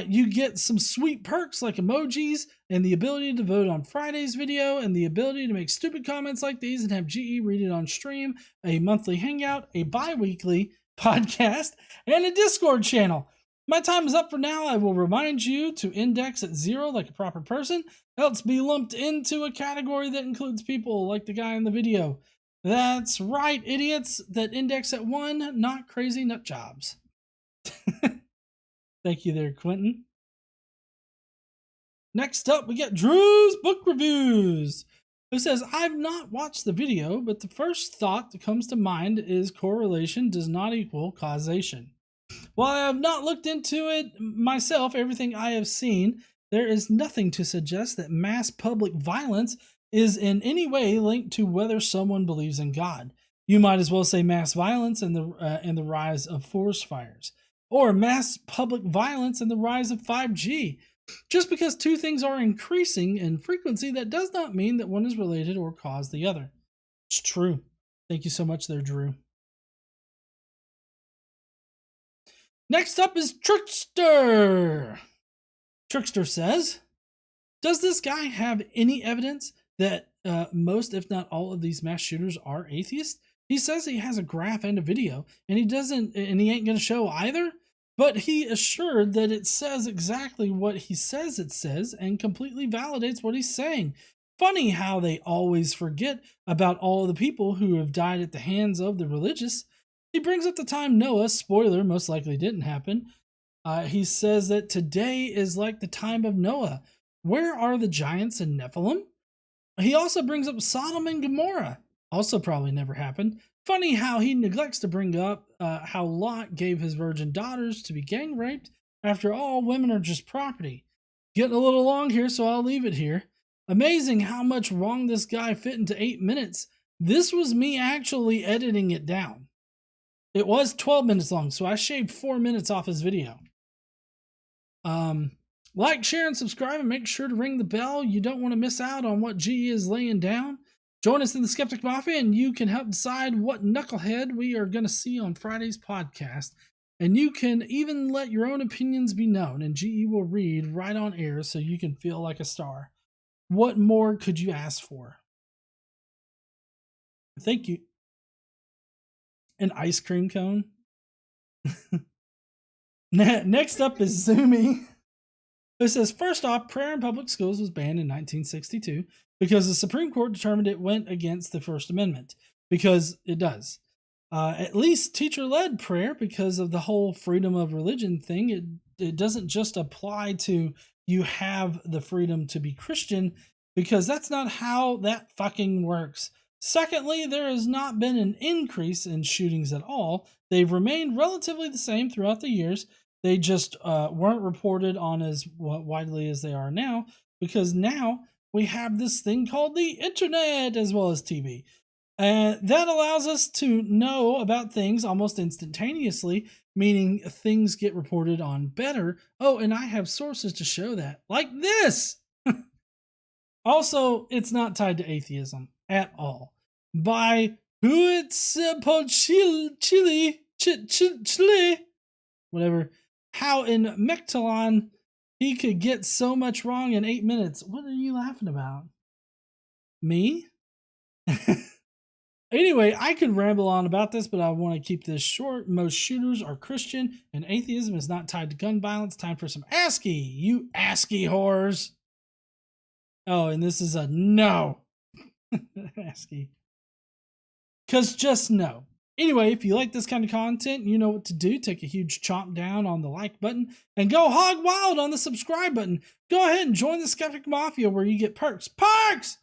You get some sweet perks like emojis and the ability to vote on Friday's video and the ability to make stupid comments like these and have GE read it on stream, a monthly hangout, a bi-weekly podcast, and a Discord channel. My time is up for now. I will remind you to index at 0 like a proper person, else be lumped into a category that includes people like the guy in the video. That's right, idiots that index at 1, not crazy nut jobs. Thank you there, Quentin. Next up, we got Drew's Book Reviews, who says, I've not watched the video, but the first thought that comes to mind is correlation does not equal causation. While I have not looked into it myself, everything I have seen, there is nothing to suggest that mass public violence is in any way linked to whether someone believes in God. You might as well say mass violence and the rise of forest fires, or mass public violence and the rise of 5G. Just because two things are increasing in frequency, that does not mean that one is related or cause the other. It's true. Thank you so much there, Drew. Next up is Trickster. Trickster says, does this guy have any evidence that most, if not all, of these mass shooters are atheists? He says he has a graph and a video, and he ain't going to show either. But he assured that it says exactly what he says it says and completely validates what he's saying. Funny how they always forget about all the people who have died at the hands of the religious. He brings up the time Noah, spoiler, most likely didn't happen. He says that today is like the time of Noah. Where are the giants and Nephilim? He also brings up Sodom and Gomorrah. Also probably never happened. Funny how he neglects to bring up how Lot gave his virgin daughters to be gang raped. After all, women are just property. Getting a little long here, so I'll leave it here. Amazing how much wrong this guy fit into 8 minutes. This was me actually editing it down. It was 12 minutes long, so I shaved 4 minutes off his video. Like, share, and subscribe, and make sure to ring the bell. You don't want to miss out on what GE is laying down. Join us in the Skeptic Mafia, and you can help decide what knucklehead we are going to see on Friday's podcast. And you can even let your own opinions be known, and GE will read right on air so you can feel like a star. What more could you ask for? Thank you. An ice cream cone. Next up is Zoomy. It says, first off, prayer in public schools was banned in 1962 because the Supreme Court determined it went against the First Amendment, because it does. At least teacher-led prayer, because of the whole freedom of religion thing. It doesn't just apply to you have the freedom to be Christian, because that's not how that fucking works. Secondly, there has not been an increase in shootings at all. They've remained relatively the same throughout the years. They just weren't reported on as widely as they are now, because now we have this thing called the internet as well as TV. And that allows us to know about things almost instantaneously, meaning things get reported on better. Oh, and I have sources to show that, like this. Also, it's not tied to atheism at all. By Chile, whatever, how in Mectalon he could get so much wrong in 8 minutes. What are you laughing about? Me? Anyway, I could ramble on about this, but I want to keep this short. Most shooters are Christian, and atheism is not tied to gun violence. Time for some ASCII, you ASCII whores. Oh, and this is a no. ASCII. Because just no. Anyway, if you like this kind of content, you know what to do. Take a huge chomp down on the like button and go hog wild on the subscribe button. Go ahead and join the Skeptic Mafia where you get perks. Perks!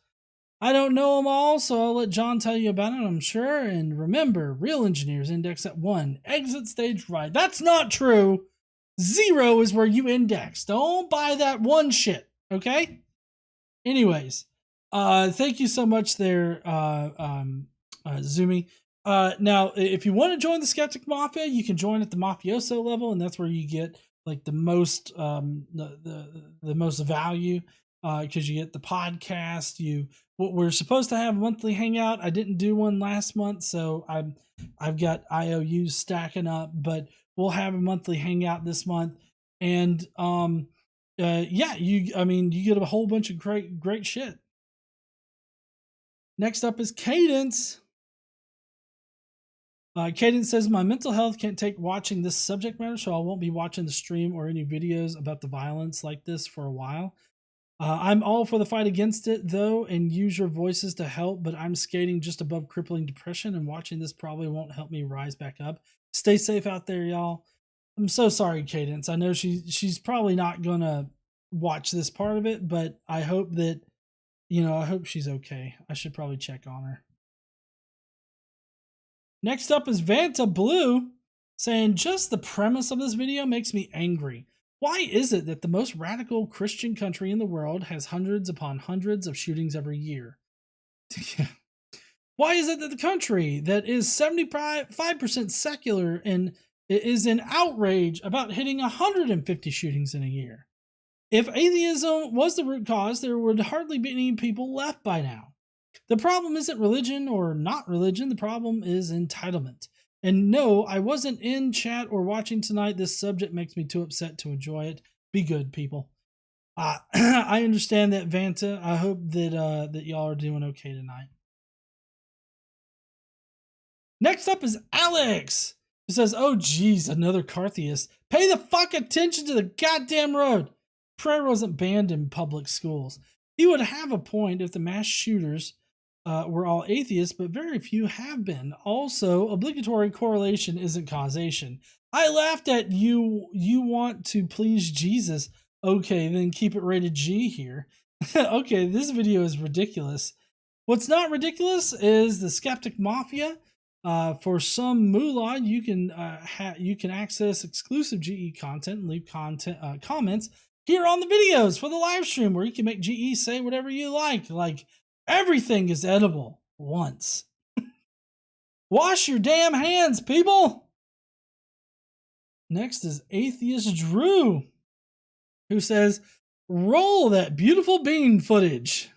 I don't know them all, so I'll let John tell you about it, I'm sure. And remember, real engineers index at 1. Exit stage right. That's not true. 0 is where you index. Don't buy that 1 shit, okay? Anyways, thank you so much there, Zoomy. Now, if you want to join the Skeptic Mafia, you can join at the Mafioso level, and that's where you get like the most the most value, because you get the podcast. We're supposed to have a monthly hangout. I didn't do one last month, so I've got IOUs stacking up, but we'll have a monthly hangout this month. And yeah, you get a whole bunch of great shit. Next up is Cadence. Cadence says, my mental health can't take watching this subject matter, so I won't be watching the stream or any videos about the violence like this for a while. I'm all for the fight against it, though, and use your voices to help, but I'm skating just above crippling depression, and watching this probably won't help me rise back up. Stay safe out there, y'all. I'm so sorry, Cadence. I know she's probably not going to watch this part of it, but I hope that, I hope she's okay. I should probably check on her. Next up is Vanta Blue, saying, just the premise of this video makes me angry. Why is it that the most radical Christian country in the world has hundreds upon hundreds of shootings every year? Why is it that the country that is 75% secular and is in outrage about hitting 150 shootings in a year? If atheism was the root cause, there would hardly be any people left by now. The problem isn't religion or not religion. The problem is entitlement. And no, I wasn't in chat or watching tonight. This subject makes me too upset to enjoy it. Be good, people. I understand that, Vanta. I hope that y'all are doing okay tonight. Next up is Alex, who says, oh, geez, another Car-Theist. Pay the fuck attention to the goddamn road. Prayer wasn't banned in public schools. He would have a point if the mass shooters were all atheists, but very few have been. Also, obligatory correlation isn't causation. I laughed at you. You want to please Jesus. Okay, then keep it rated G here. Okay, this video is ridiculous. What's not ridiculous is the Skeptic Mafia. For some moolah, you can access exclusive GE content and leave comments here on the videos for the live stream, where you can make GE say whatever you like. Like, everything is edible once. Wash your damn hands, people. Next is Atheist Drew. who says, "Roll that beautiful bean footage."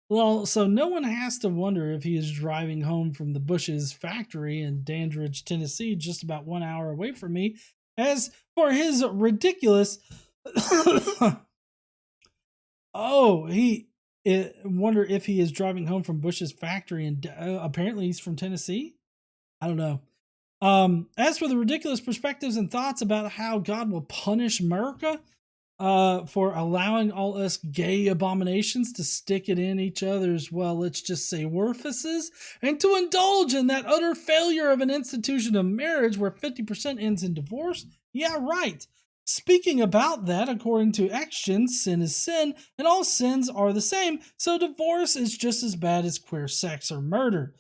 Well, so no one has to wonder if he is driving home from the Bush's factory in Dandridge, Tennessee, just about 1 hour away from me. As for his ridiculous, wonder if he is driving home from Bush's factory, and apparently he's from Tennessee. I don't know. As for the ridiculous perspectives and thoughts about how God will punish America for allowing all us gay abominations to stick it in each other's, well, let's just say orifices, and to indulge in that utter failure of an institution of marriage where 50% ends in divorce, yeah, right. Speaking about that, according to Actions, sin is sin, and all sins are the same, so divorce is just as bad as queer sex or murder.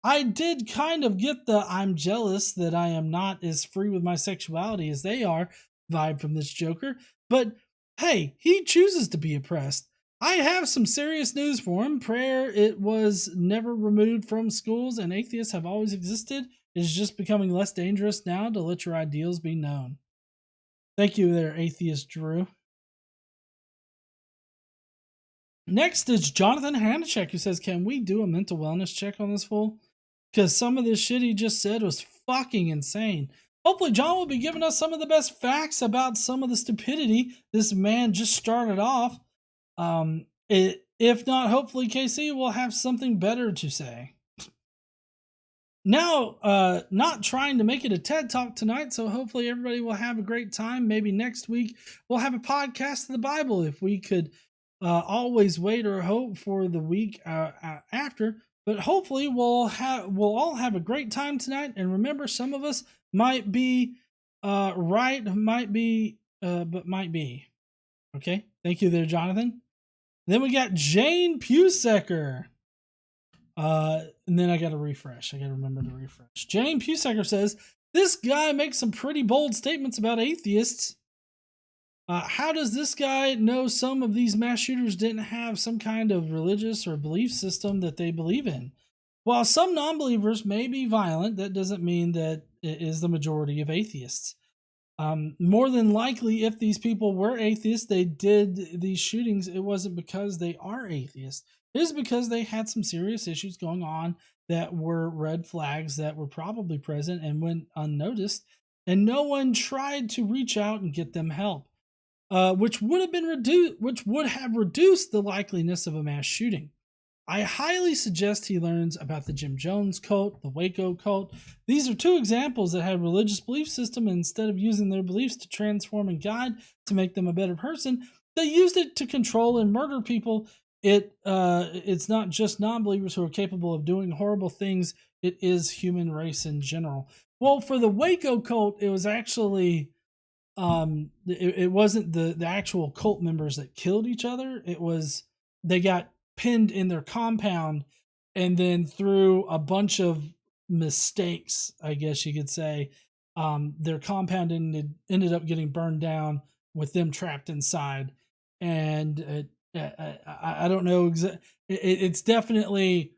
I did kind of get the "I'm jealous that I am not as free with my sexuality as they are" vibe from this joker, but hey, he chooses to be oppressed. I have some serious news for him. Prayer, it was never removed from schools, and atheists have always existed. It is just becoming less dangerous now to let your ideals be known. Thank you there, Atheist Drew. Next is Jonathan Hanachek, who says, "Can we do a mental wellness check on this fool? Because some of this shit he just said was fucking insane." Hopefully John will be giving us some of the best facts about some of the stupidity this man just started off. If not, hopefully KC will have something better to say. Now, not trying to make it a TED Talk tonight, so hopefully everybody will have a great time. Maybe next week we'll have a podcast of the Bible if we could always wait or hope for the week after. But hopefully we'll all have a great time tonight. And remember, some of us might be right, might be, but might be. Okay, thank you there, Jonathan. Then we got Jane Pusecker. And then I got to refresh. I got to remember to refresh. Jane Pusecker says, "This guy makes some pretty bold statements about atheists. How does this guy know some of these mass shooters didn't have some kind of religious or belief system that they believe in? While some non-believers may be violent, that doesn't mean that it is the majority of atheists. More than likely, if these people were atheists, they did these shootings, it wasn't because they are atheists. It is because they had some serious issues going on that were red flags that were probably present and went unnoticed, and no one tried to reach out and get them help. Which would have reduced the likeliness of a mass shooting. I highly suggest he learns about the Jim Jones cult, the Waco cult. These are two examples that had religious belief system, and instead of using their beliefs to transform and guide to make them a better person, they used it to control and murder people. It's not just non-believers who are capable of doing horrible things. It is human race in general." Well, for the Waco cult, it was actually it wasn't the actual cult members that killed each other. It was they got pinned in their compound, and then through a bunch of mistakes, I guess you could say, their compound ended up getting burned down with them trapped inside. And I don't know it's definitely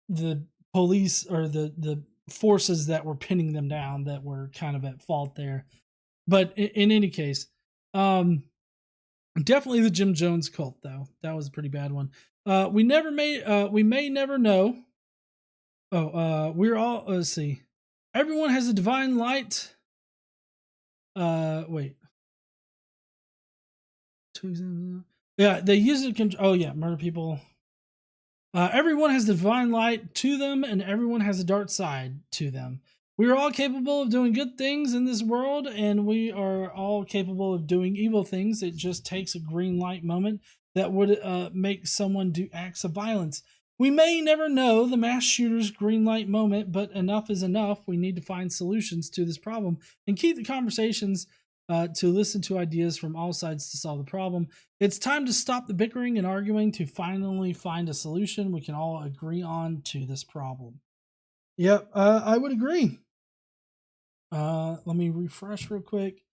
the police or the forces that were pinning them down that were kind of at fault there. But in any case, definitely the Jim Jones cult, though. That was a pretty bad one. We may never know. We're all, let's see. Everyone has a divine light. Wait. Yeah, they use it to murder people. Everyone has divine light to them, and everyone has a dark side to them. We are all capable of doing good things in this world, and we are all capable of doing evil things. It just takes a green light moment that would make someone do acts of violence. We may never know the mass shooter's green light moment, but enough is enough. We need to find solutions to this problem and keep the conversations to listen to ideas from all sides to solve the problem. It's time to stop the bickering and arguing to finally find a solution we can all agree on to this problem." Yep, I would agree. Let me refresh real quick.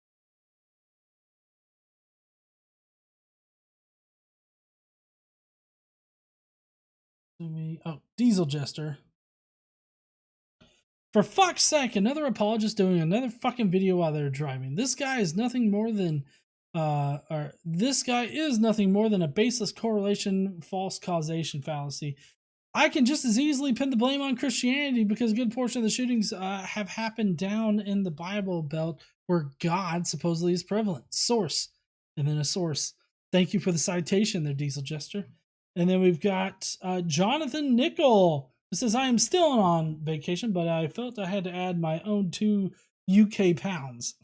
Diesel Jester. "For fuck's sake, another apologist doing another fucking video while they're driving. This guy is nothing more than or this guy is nothing more than a baseless correlation, false causation fallacy. I can just as easily pin the blame on Christianity because a good portion of the shootings have happened down in the Bible Belt where God supposedly is prevalent. Source. And then a source. Thank you for the citation there, Diesel Jester. And then we've got Jonathan Nickel. It says, I am still on vacation, but I felt I had to add my own 2 UK pounds.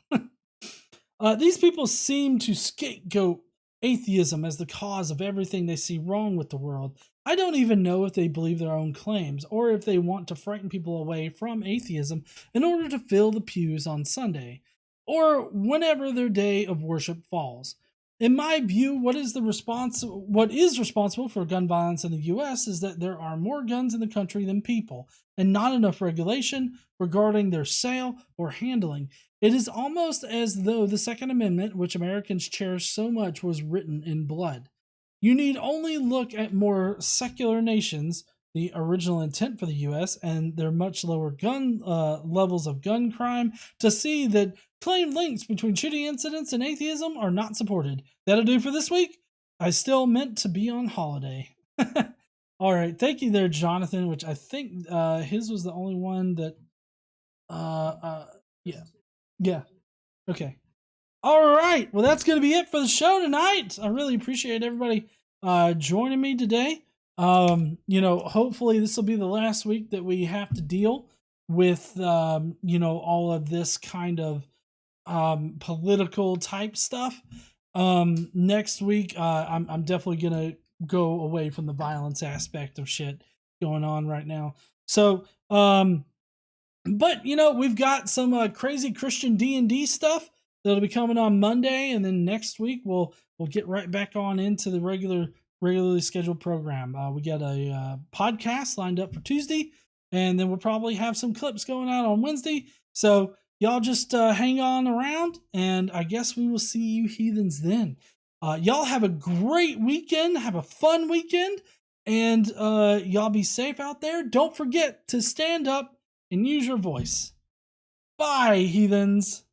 These people seem to scapegoat atheism as the cause of everything they see wrong with the world. I don't even know if they believe their own claims or if they want to frighten people away from atheism in order to fill the pews on Sunday or whenever their day of worship falls. In my view, what is responsible for gun violence in the US is that there are more guns in the country than people, and not enough regulation regarding their sale or handling. It is almost as though the Second Amendment, which Americans cherish so much, was written in blood. You need only look at more secular nations, the original intent for the US, and their much lower gun levels of gun crime to see that claimed links between shooting incidents and atheism are not supported. That'll do for this week. I still meant to be on holiday. All right, thank you there, Jonathan, which I think his was the only one that yeah. Okay. All right. Well, that's going to be it for the show tonight. I really appreciate everybody joining me today. Hopefully this will be the last week that we have to deal with, all of this kind of political type stuff. Next week, I'm definitely going to go away from the violence aspect of shit going on right now. So, but we've got some crazy Christian D&D stuff that'll be coming on Monday, and then next week we'll get right back on into the regularly scheduled program. We got a podcast lined up for Tuesday, and then we'll probably have some clips going out on Wednesday. So y'all just hang on around, and I guess we will see you heathens then. Y'all have a great weekend. Have a fun weekend, and y'all be safe out there. Don't forget to stand up and use your voice. Bye, heathens.